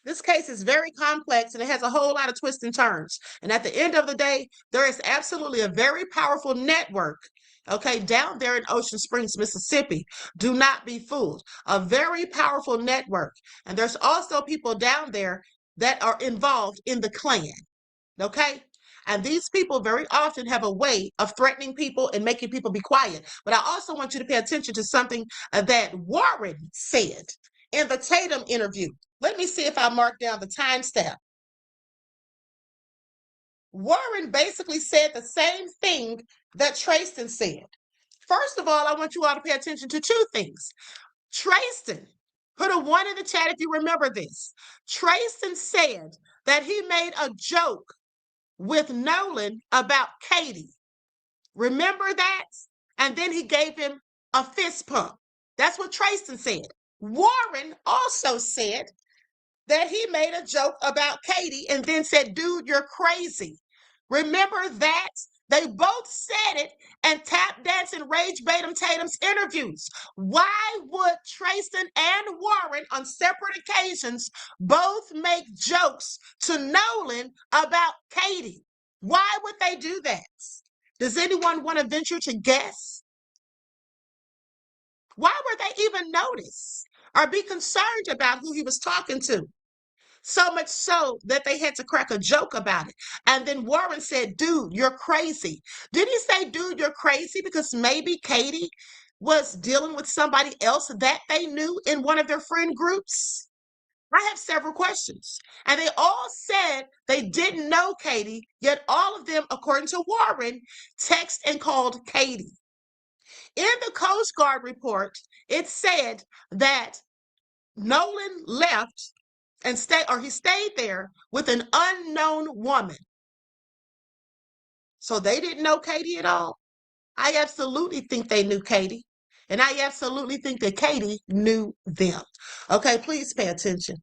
This case is very complex and it has a whole lot of twists and turns. And at the end of the day, there is absolutely a very powerful network, okay, down there in Ocean Springs, Mississippi. Do not be fooled. A very powerful network. And there's also people down there that are involved in the Klan. Okay? And these people very often have a way of threatening people and making people be quiet. But I also want you to pay attention to something that Warren said in the Tatum interview. Let me see if I mark down the timestamp. Warren basically said the same thing that Trayston said. First of all, I want you all to pay attention to two things. Trayston, put a 1 in the chat if you remember this. Trayston said that he made a joke with Nolan about Katie. Remember that? And then he gave him a fist pump. That's what Trayston said. Warren also said that he made a joke about Katie and then said, dude, you're crazy. Remember that? They both said it and tap dance and rage baited Tatum's interviews. Why would Trayston and Warren on separate occasions both make jokes to Nolan about Katie? Why would they do that? Does anyone want to venture to guess? Why would they even notice or be concerned about who he was talking to? So much so that they had to crack a joke about it. And then Warren said, dude, you're crazy. Did he say, dude, you're crazy because maybe Katie was dealing with somebody else that they knew in one of their friend groups? I have several questions. And they all said they didn't know Katie, yet all of them, according to Warren, text and called Katie. In the Coast Guard report, it said that Nolan left and he stayed there with an unknown woman. So they didn't know Katie at all. I absolutely think they knew Katie. And I absolutely think that Katie knew them. Okay, please pay attention.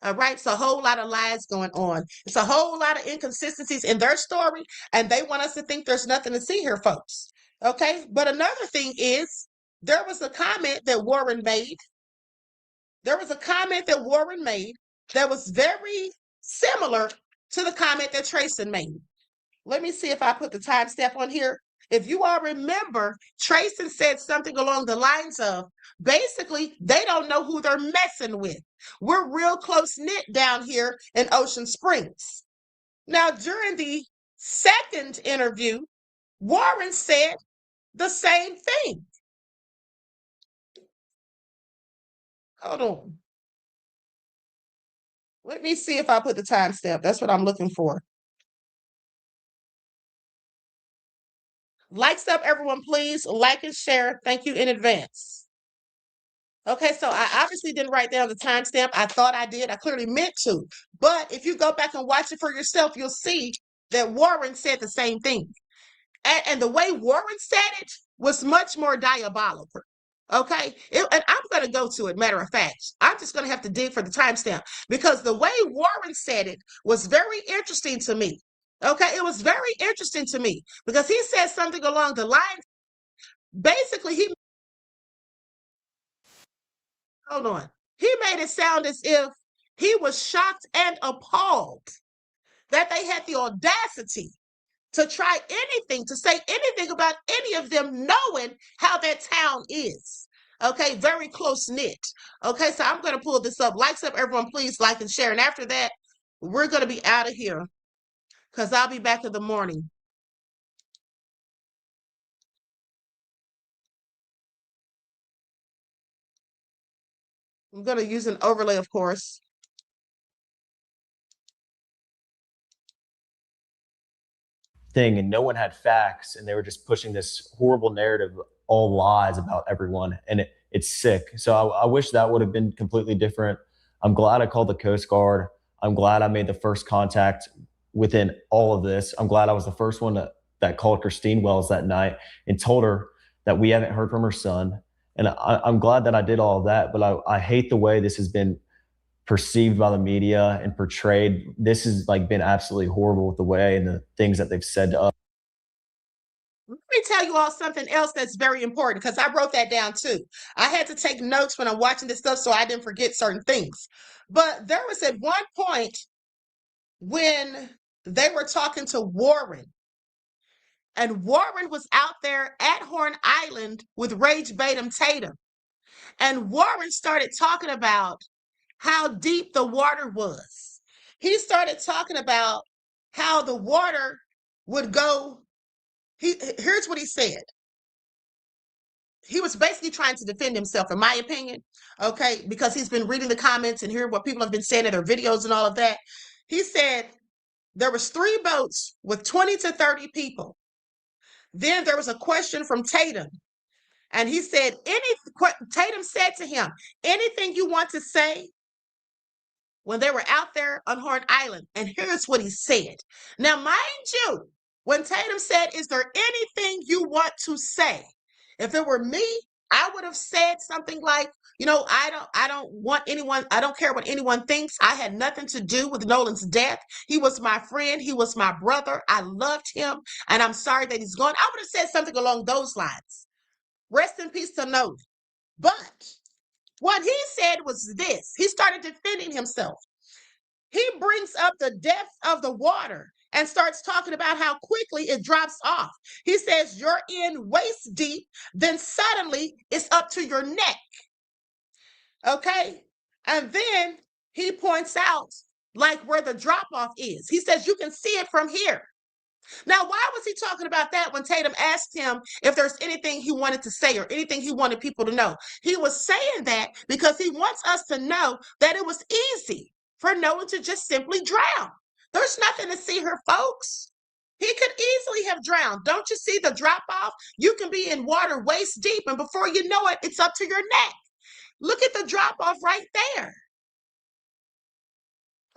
All right, it's a whole lot of lies going on. It's a whole lot of inconsistencies in their story, and they want us to think there's nothing to see here, folks. Okay, but another thing is, there was a comment that Warren made. There was a comment that Warren made that was very similar to the comment that Trayston made. Let me see if I put the timestamp on here. If you all remember, Trayston said something along the lines of, basically, they don't know who they're messing with. We're real close-knit down here in Ocean Springs. Now, during the second interview, Warren said the same thing. Hold on. Let me see if I put the timestamp. That's what I'm looking for. Likes up, everyone, please. Like and share. Thank you in advance. Okay, so I obviously didn't write down the timestamp. I thought I did. I clearly meant to. But if you go back and watch it for yourself, you'll see that Warren said the same thing. And the way Warren said it was much more diabolical. Okay, and I'm going to go to it. Matter of fact, I'm just going to have to dig for the timestamp because the way Warren said it was very interesting to me. Okay, it was very interesting to me because he said something along the lines. Basically, hold on. He made it sound as if he was shocked and appalled that they had the audacity to try anything, to say anything about any of them knowing how that town is. Okay, very close knit. Okay, so I'm going to pull this up. Likes up, everyone, please like and share. And after that, we're going to be out of here because I'll be back in the morning. I'm going to use an overlay, of course. Thing, and no one had facts, and they were just pushing this horrible narrative, all lies about everyone, and it's sick. So I wish that would have been completely different. I'm glad I called the Coast Guard. I'm glad I made the first contact within all of this. I'm glad I was the first one that called Christine Wells that night and told her that we haven't heard from her son. And I'm glad that I did all of that, but I hate the way this has been perceived by the media and portrayed. This has been absolutely horrible with the way and the things that they've said to us. Let me tell you all something else that's very important because I wrote that down too. I had to take notes when I'm watching this stuff so I didn't forget certain things. But there was at one point when they were talking to Warren, and Warren was out there at Horn Island with Rage Batum Tatum. And Warren started talking about how deep the water was. He started talking about how the water would go. Here's what he said. He was basically trying to defend himself, in my opinion, okay, because he's been reading the comments and hearing what people have been saying in their videos and all of that. He said there was 3 boats with 20 to 30 people. Then there was a question from Tatum. And he said, Tatum said to him, anything you want to say, when they were out there on Horn Island. And here's what he said. Now, mind you, when Tatum said, is there anything you want to say? If it were me, I would have said something like, you know, I don't want anyone, I don't care what anyone thinks. I had nothing to do with Nolan's death. He was my friend. He was my brother. I loved him. And I'm sorry that he's gone. I would have said something along those lines. Rest in peace to Nolan. But what he said was this. He started defending himself. He brings up the depth of the water and starts talking about how quickly it drops off. He says, you're in waist deep, then suddenly it's up to your neck. Okay? And then he points out like where the drop off is. He says, you can see it from here. Now, why was he talking about that when Tatum asked him if there's anything he wanted to say or anything he wanted people to know? He was saying that because he wants us to know that it was easy for Nolan to just simply drown. There's nothing to see here, folks. He could easily have drowned. Don't you see the drop off? You can be in water waist deep, and before you know it, it's up to your neck. Look at the drop off right there.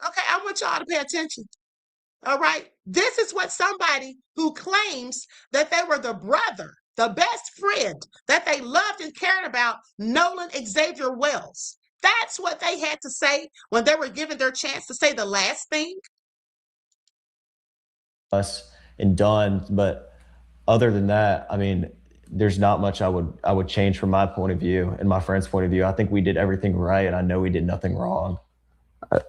Okay, I want y'all to pay attention. All right. This is what somebody who claims that they were the brother, the best friend that they loved and cared about, Nolan Xavier Wells. That's what they had to say when they were given their chance to say the last thing. Us and done, but other than that, I mean, there's not much I would change from my point of view and my friend's point of view. I think we did everything right, and I know we did nothing wrong.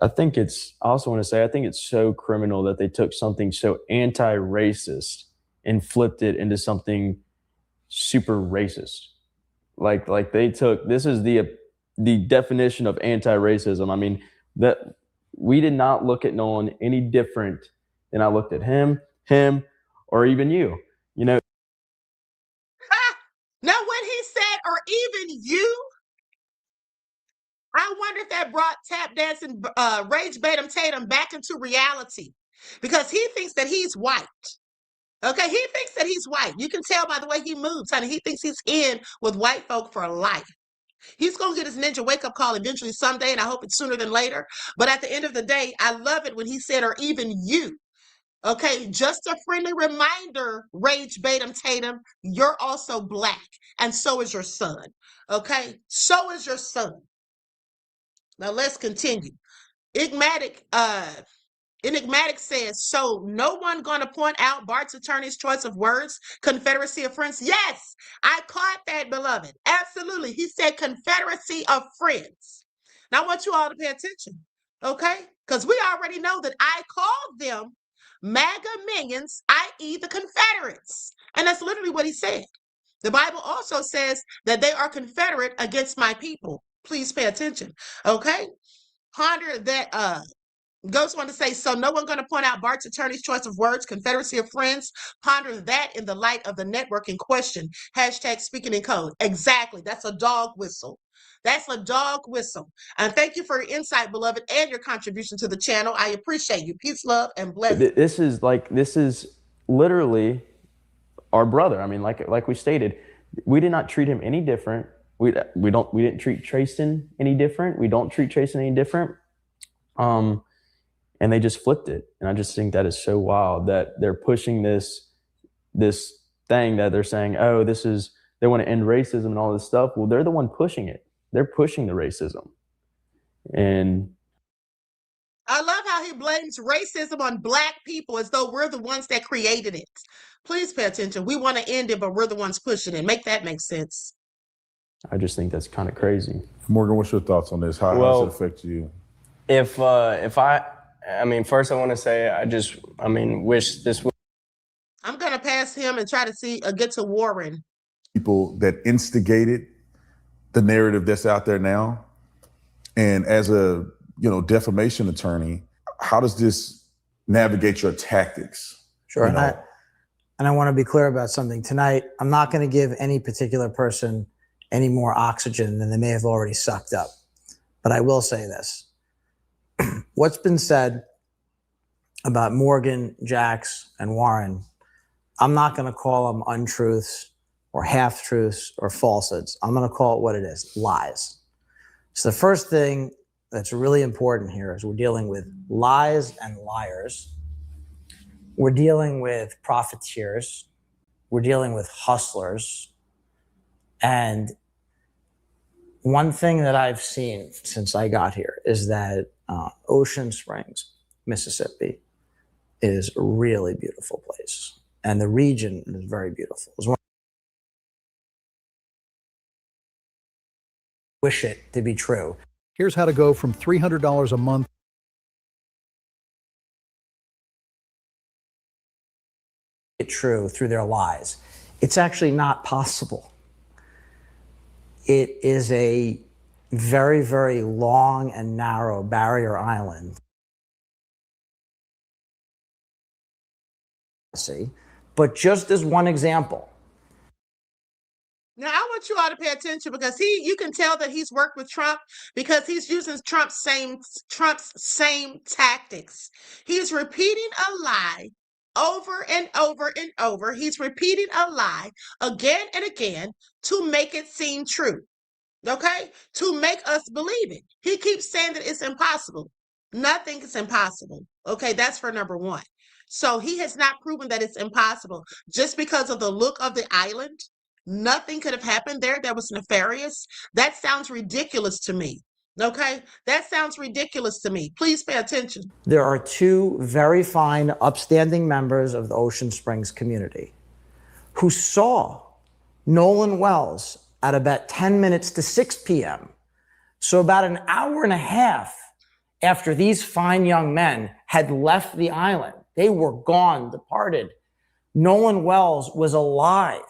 I think I also want to say, I think it's so criminal that they took something so anti-racist and flipped it into something super racist. Like they took, this is the definition of anti-racism. I mean, that we did not look at Nolan any different than I looked at him, or even you, you know. Now, when he said, or even you, I wonder if that brought tap dancing Rage Tatum back into reality, because he thinks that he's white. Okay, he thinks that he's white. You can tell by the way he moves, honey. He thinks he's in with white folk for life. He's going to get his ninja wake-up call eventually someday, and I hope it's sooner than later. But at the end of the day, I love it when he said, or even you. Okay, just a friendly reminder, Rage Tatum, you're also black, and so is your son. Okay, so is your son. Now let's continue. Enigmatic says, so no one gonna point out Bart's attorney's choice of words, Confederacy of Friends? Yes, I caught that, beloved. Absolutely. He said Confederacy of Friends. Now I want you all to pay attention, okay? Because we already know that I called them MAGA minions, i.e. the Confederates. And that's literally what he said. The Bible also says that they are Confederate against my people. Please pay attention, okay? Ponder that. Ghost wanted to say, so no one going to point out Bart's attorney's choice of words, Confederacy of Friends? Ponder that in the light of the network in question. Hashtag speaking in code. Exactly. That's a dog whistle. That's a dog whistle. And thank you for your insight, beloved, and your contribution to the channel. I appreciate you. Peace, love, and blessings. This is literally our brother. I mean, like we stated, we did not treat him any different. We didn't treat Tristan any different. We don't treat Tristan any different. And they just flipped it. And I just think that is so wild that they're pushing this thing that they're saying, oh, they want to end racism and all this stuff. Well, they're the one pushing it. They're pushing the racism. And I love how he blames racism on black people as though we're the ones that created it. Please pay attention. We want to end it, but we're the ones pushing it. Make that make sense. I just think that's kind of crazy. Morgan, what's your thoughts on this? How does it affect you? I mean, first I want to say, wish this would. I'm going to pass him and try to get to Warren. People that instigated the narrative that's out there now. And as a, defamation attorney, how does this navigate your tactics. Sure. You know? And I want to be clear about something tonight. I'm not going to give any particular person any more oxygen than they may have already sucked up. But I will say this. What's been said about Morgan, Jax, and Warren, I'm not going to call them untruths or half-truths or falsehoods. I'm going to call it what it is, lies. So the first thing that's really important here is we're dealing with lies and liars. We're dealing with profiteers. We're dealing with hustlers. And one thing that I've seen since I got here is that Ocean Springs, Mississippi, is a really beautiful place. And the region is very beautiful. Wish it to be true. Here's how to go from $300 a month true through their lies. It's actually not possible. It is a very, very long and narrow barrier island. See, but just as one example. Now, I want you all to pay attention because you can tell that he's worked with Trump because he's using Trump's same tactics. He's repeating a lie over and over and over. He's repeating a lie again and again to make it seem true. Okay? To make us believe it. He keeps saying that it's impossible. Nothing is impossible. Okay? That's for number one. So he has not proven that it's impossible. Just because of the look of the island, nothing could have happened there that was nefarious. That sounds ridiculous to me. Okay? That sounds ridiculous to me. Please pay attention. There are two very fine, upstanding members of the Ocean Springs community who saw Nolan Wells at about 10 minutes to 6 p.m. So about an hour and a half after these fine young men had left the island. They were gone, departed. Nolan Wells was alive.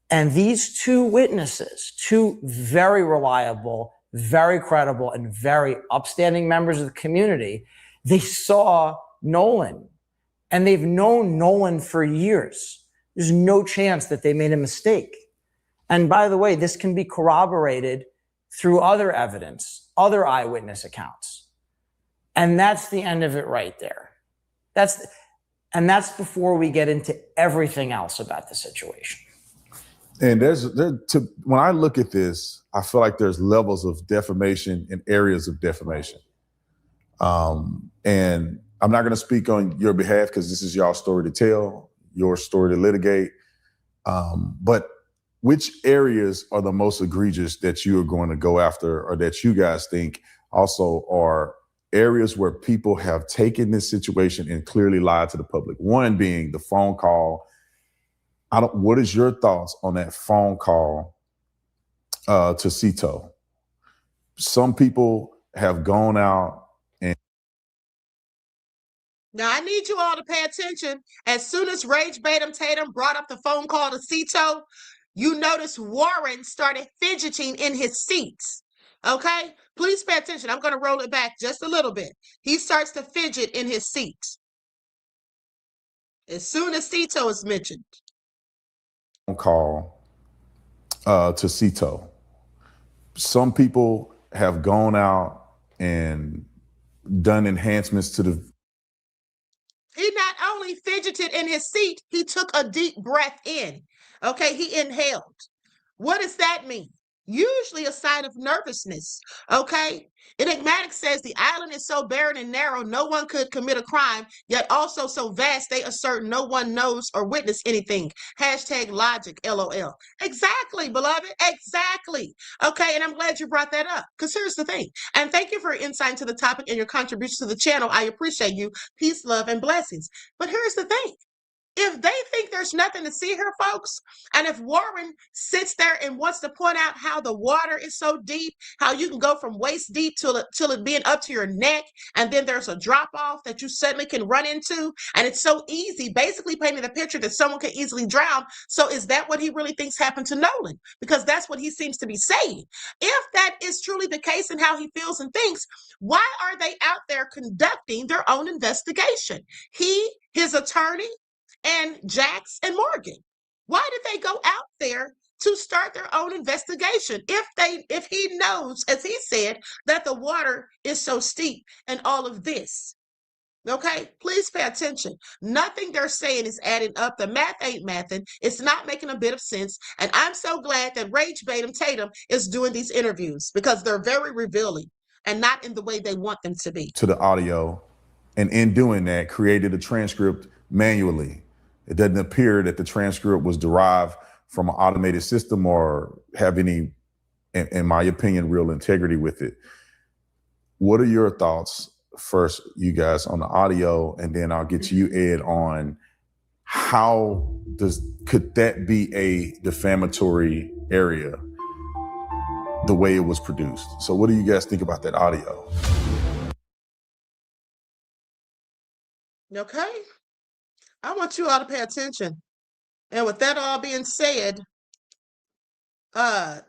And these two witnesses, two very reliable, very credible, and very upstanding members of the community, they saw Nolan. And they've known Nolan for years. There's no chance that they made a mistake. And by the way, this can be corroborated through other evidence, other eyewitness accounts. And that's the end of it right there. And that's before we get into everything else about the situation. And when I look at this, I feel like there's levels of defamation and areas of defamation. And I'm not going to speak on your behalf because this is y'all's story to tell, your story to litigate. But which areas are the most egregious that you are going to go after, or that you guys think also are areas where people have taken this situation and clearly lied to the public? One being the phone call. What is your thoughts on that phone call to Cito? Some people have gone out and. Now, I need you all to pay attention. As soon as Rage Tatum brought up the phone call to Cito, you notice Warren started fidgeting in his seat. Okay? Please pay attention. I'm going to roll it back just a little bit. He starts to fidget in his seat as soon as Cito is mentioned. Call to Cito. Some people have gone out and done enhancements to the. He not only fidgeted in his seat, he took a deep breath in. Okay, he inhaled. What does that mean? Usually a sign of nervousness. Okay, Enigmatic says the island is so barren and narrow, no one could commit a crime, yet also so vast, they assert no one knows or witnessed anything. Hashtag logic, LOL. Exactly, beloved. Exactly. Okay, and I'm glad you brought that up, because here's the thing. And thank you for your insight into the topic and your contribution to the channel. I appreciate you. Peace, love, and blessings. But here's the thing. If they think there's nothing to see here, folks, and if Warren sits there and wants to point out how the water is so deep, how you can go from waist deep till it being up to your neck, and then there's a drop off that you suddenly can run into, and it's so easy, basically painting the picture that someone can easily drown. So is that what he really thinks happened to Nolan? Because that's what he seems to be saying. If that is truly the case and how he feels and thinks, why are they out there conducting their own investigation? He, his attorney, and Jax and Morgan. Why did they go out there to start their own investigation if he knows, as he said, that the water is so steep and all of this? Okay, please pay attention. Nothing they're saying is adding up. The math ain't mathing. It's not making a bit of sense. And I'm so glad that Rage Tatum is doing these interviews, because they're very revealing and not in the way they want them to be. To the audio, and in doing that, created a transcript manually. It doesn't appear that the transcript was derived from an automated system or have any, in my opinion, real integrity with it. What are your thoughts, first, you guys, on the audio, and then I'll get to you, Ed, on could that be a defamatory area the way it was produced? So what do you guys think about that audio? Okay, I want you all to pay attention. And with that all being said, Tatum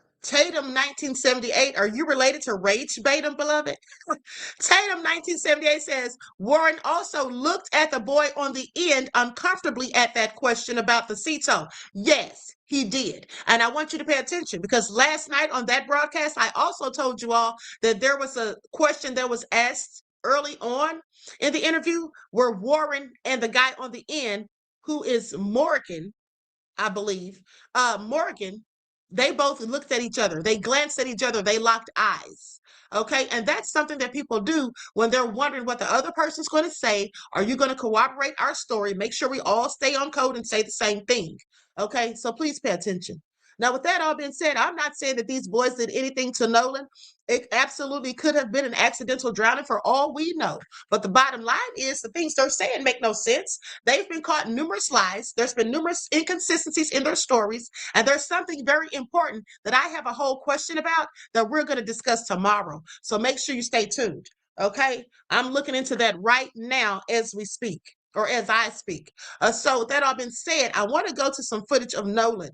1978, are you related to Rage Tatum, beloved? Tatum 1978 says, Warren also looked at the boy on the end uncomfortably at that question about the CETO. Yes, he did. And I want you to pay attention, because last night on that broadcast, I also told you all that there was a question that was asked early on in the interview where Warren and the guy on the end, who is Morgan, I believe, Morgan, they both looked at each other. They glanced at each other. They locked eyes. Okay. And that's something that people do when they're wondering what the other person's going to say. Are you going to corroborate our story? Make sure we all stay on code and say the same thing. Okay. So please pay attention. Now, with that all being said, I'm not saying that these boys did anything to Nolan. It absolutely could have been an accidental drowning for all we know. But the bottom line is the things they're saying make no sense. They've been caught in numerous lies. There's been numerous inconsistencies in their stories. And there's something very important that I have a whole question about that we're going to discuss tomorrow. So make sure you stay tuned. Okay? I'm looking into that right now as we speak, or as I speak. So with that all being said, I want to go to some footage of Nolan.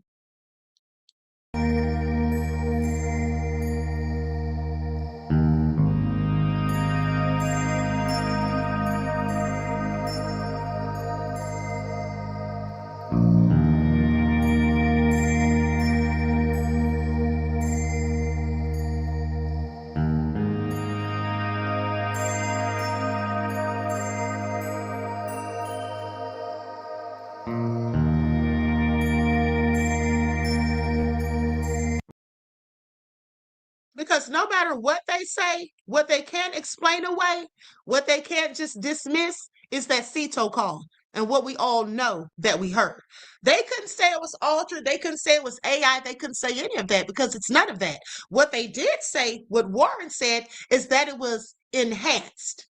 Because no matter what they say, what they can't explain away, what they can't just dismiss is that CETO call and what we all know that we heard. They couldn't say it was altered. They couldn't say it was AI. They couldn't say any of that because it's none of that. What they did say, what Warren said, is that it was enhanced.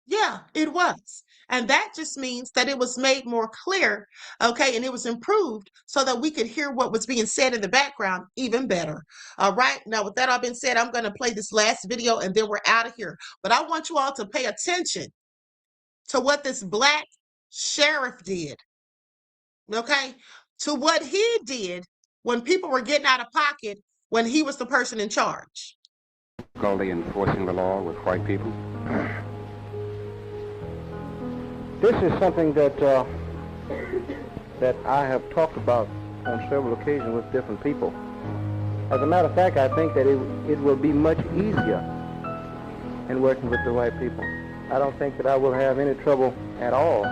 Yeah, it was. And that just means that it was made more clear, okay, and it was improved so that we could hear what was being said in the background even better. All right, now with that all being said, I'm going to play this last video and then we're out of here. But I want you all to pay attention to what this black sheriff did, okay, to what he did when people were getting out of pocket when he was the person in charge. Difficulty enforcing the law with white people? This is something that I have talked about on several occasions with different people. As a matter of fact, I think that it will be much easier in working with the white people. I don't think that I will have any trouble at all.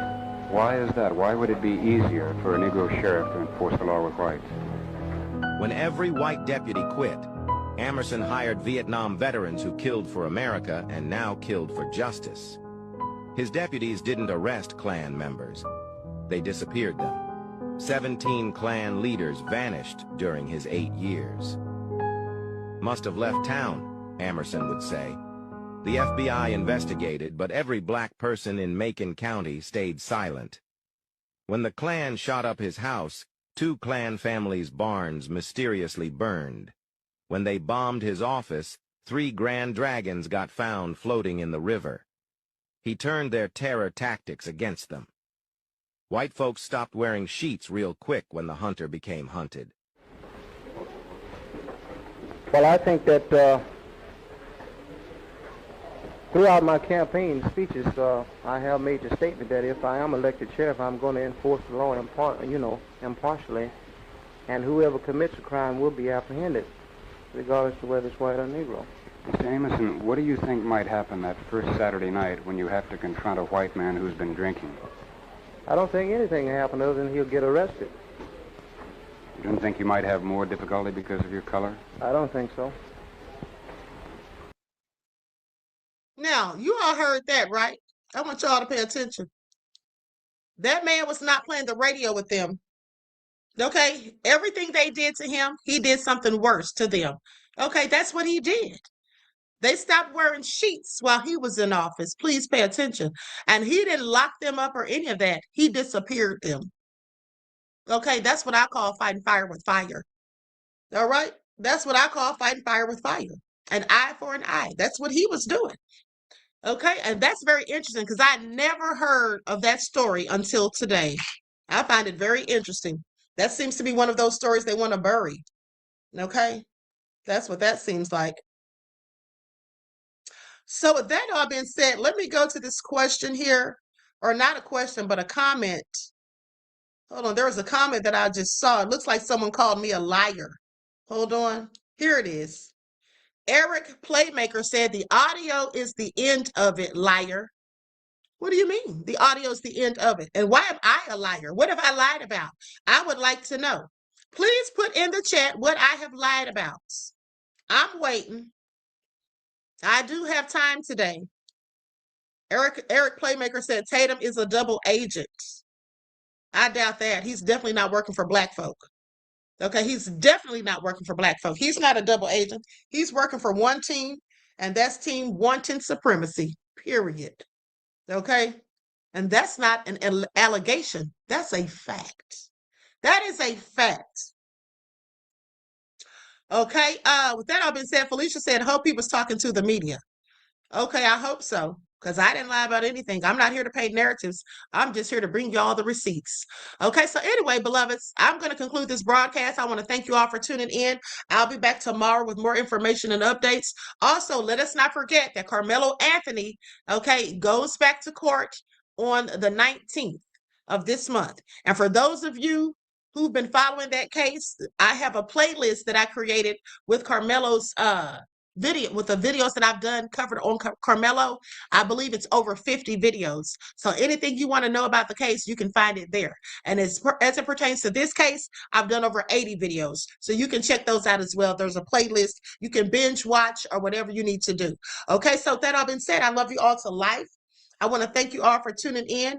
Why is that? Why would it be easier for a Negro sheriff to enforce the law with whites? When every white deputy quit, Amerson hired Vietnam veterans who killed for America and now killed for justice. His deputies didn't arrest Klan members. They disappeared them. 17 Klan leaders vanished during his 8 years. Must have left town, Amerson would say. The FBI investigated, but every black person in Macon County stayed silent. When the Klan shot up his house, 2 Klan families' barns mysteriously burned. When they bombed his office, 3 Grand Dragons got found floating in the river. He turned their terror tactics against them. White folks stopped wearing sheets real quick when the hunter became hunted. Well, I think that throughout my campaign speeches, I have made the statement that if I am elected sheriff, I'm going to enforce the law impartially, and whoever commits a crime will be apprehended, regardless of whether it's white or Negro. Mr. Amerson, what do you think might happen that first Saturday night when you have to confront a white man who's been drinking? I don't think anything will happen other than he'll get arrested. You don't think you might have more difficulty because of your color? I don't think so. Now, you all heard that, right? I want y'all to pay attention. That man was not playing the radio with them. Okay? Everything they did to him, he did something worse to them. Okay? That's what he did. They stopped wearing sheets while he was in office. Please pay attention. And he didn't lock them up or any of that. He disappeared them. Okay? That's what I call fighting fire with fire. All right? That's what I call fighting fire with fire. An eye for an eye. That's what he was doing. Okay? And that's very interesting because I never heard of that story until today. I find it very interesting. That seems to be one of those stories they want to bury. Okay? That's what that seems like. So with that all being said, let me go to this question here, or not a question, but a comment. Hold on, there was a comment that I just saw. It looks like someone called me a liar. Hold on, here it is. Eric Playmaker said the audio is the end of it, liar. What do you mean? The audio is the end of it. And why am I a liar? What have I lied about? I would like to know. Please put in the chat what I have lied about. I'm waiting. I do have time today. Eric Playmaker said Tatum is a double agent. I doubt that. He's definitely not working for black folk. Okay, he's definitely not working for black folk. He's not a double agent. He's working for one team, and that's Team Wanton Supremacy, period. Okay? And that's not an allegation. That's a fact. That is a fact. Okay, with that all being said, Felicia said, hope he was talking to the media. Okay, I hope so, because I didn't lie about anything. I'm not here to paint narratives. I'm just here to bring you all the receipts. Okay, so anyway, beloveds, I'm going to conclude this broadcast. I want to thank you all for tuning in. I'll be back tomorrow with more information and updates. Also, let us not forget that Carmelo Anthony, okay, goes back to court on the 19th of this month. And for those of you who've been following that case, I have a playlist that I created with Carmelo's video, with the videos that I've done covered on Carmelo. I believe it's over 50 videos. So anything you want to know about the case, you can find it there. And as it pertains to this case, I've done over 80 videos. So you can check those out as well. There's a playlist. You can binge watch or whatever you need to do. Okay, so that all been said, I love you all to life. I want to thank you all for tuning in.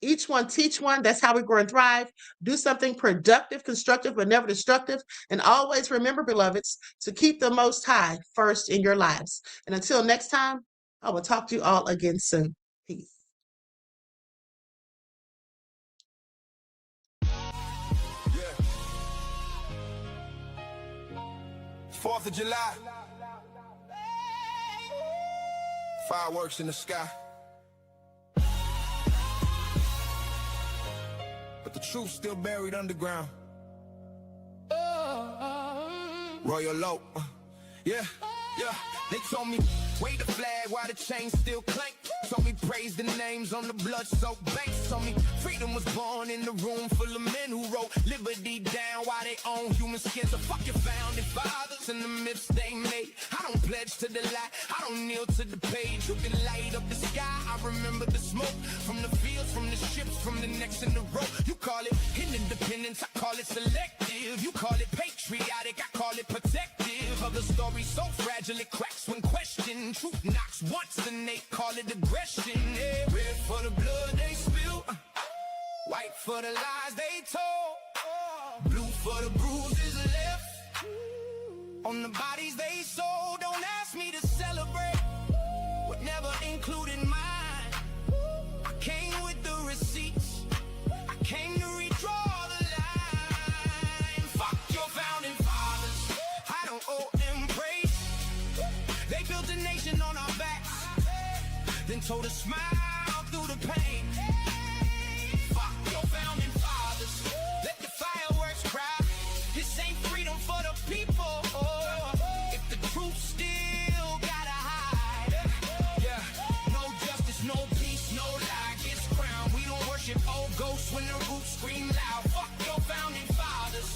Each one teach one. That's how we grow and thrive. Do something productive, constructive, but never destructive. And always remember, beloveds, to keep the Most High first in your lives. And until next time, I will talk to you all again soon. Peace. Yeah. 4th of July. Fireworks in the sky. But the truth's still buried underground. Royal Oak. Yeah. They told me, wave the flag while the chains still clank. Told me praise the names on the blood-soaked banks. Told me freedom was born in the room full of men who wrote liberty down while they own human skins. So fuck your founding fathers and the myths they made. I don't pledge to the lie, I don't kneel to the page. You can light up the sky, I remember the smoke from the fields, from the ships, from the necks in the row. You call it independence, I call it selective. You call it patriotic, I call it protective. Of the story so fragile it cracks when questioned. Truth knocks once and they call it aggression. Yeah. Red for the blood they spill, white for the lies they told, blue for the bruises left on the bodies they sold. Don't ask me to celebrate what never included mine. I came with the receipts, I came then told her smile through the pain. Fuck your founding fathers, let the fireworks cry. This ain't freedom for the people. If the truth still gotta hide, yeah, no justice, no peace, no lie gets crowned. We don't worship old ghosts when the roots scream loud. Fuck your founding fathers.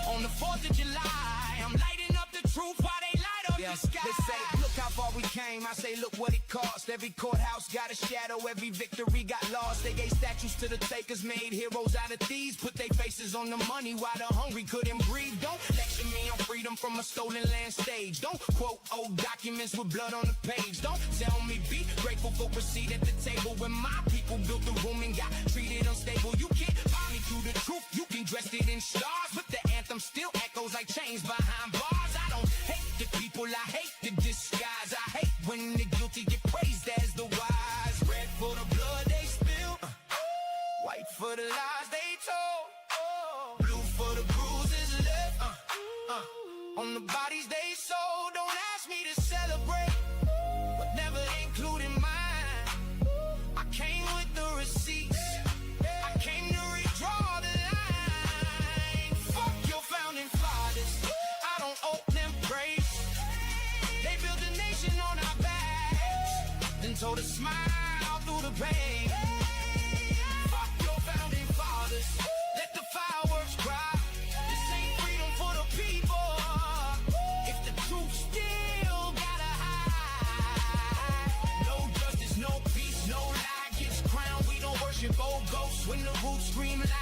On the 4th of July, I'm lighting up the truth while they light up the sky. They say, look how far we came. I say, look what it cost. Every courthouse got a shadow, every victory got lost. They gave statues to the takers, made heroes out of thieves. Put their faces on the money while the hungry couldn't breathe. Don't lecture me on freedom from a stolen land stage. Don't quote old documents with blood on the page. Don't tell me be grateful for a seat at the table when my people built the room and got treated unstable. You can't buy me through the truth, you can dress it in stars, but the anthem still echoes like chains behind bars. I don't hate the people, I hate the disguise. I hate when the guilty get praised as the wise. Red for the blood they spill, white for the lies they told, blue for the bruises left on the bodies they sold. Don't ask me to celebrate, but never including mine. I came with the receipts, I came to redraw the line. Fuck your founding fathers, I don't owe them praise. They built a nation on our backs, then told us smile through the pain. Fuck your founding fathers, let the fireworks cry. This ain't freedom for the people. If the truth still gotta hide, no justice, no peace, no lie gets crowned. We don't worship old ghosts when the roots scream loud.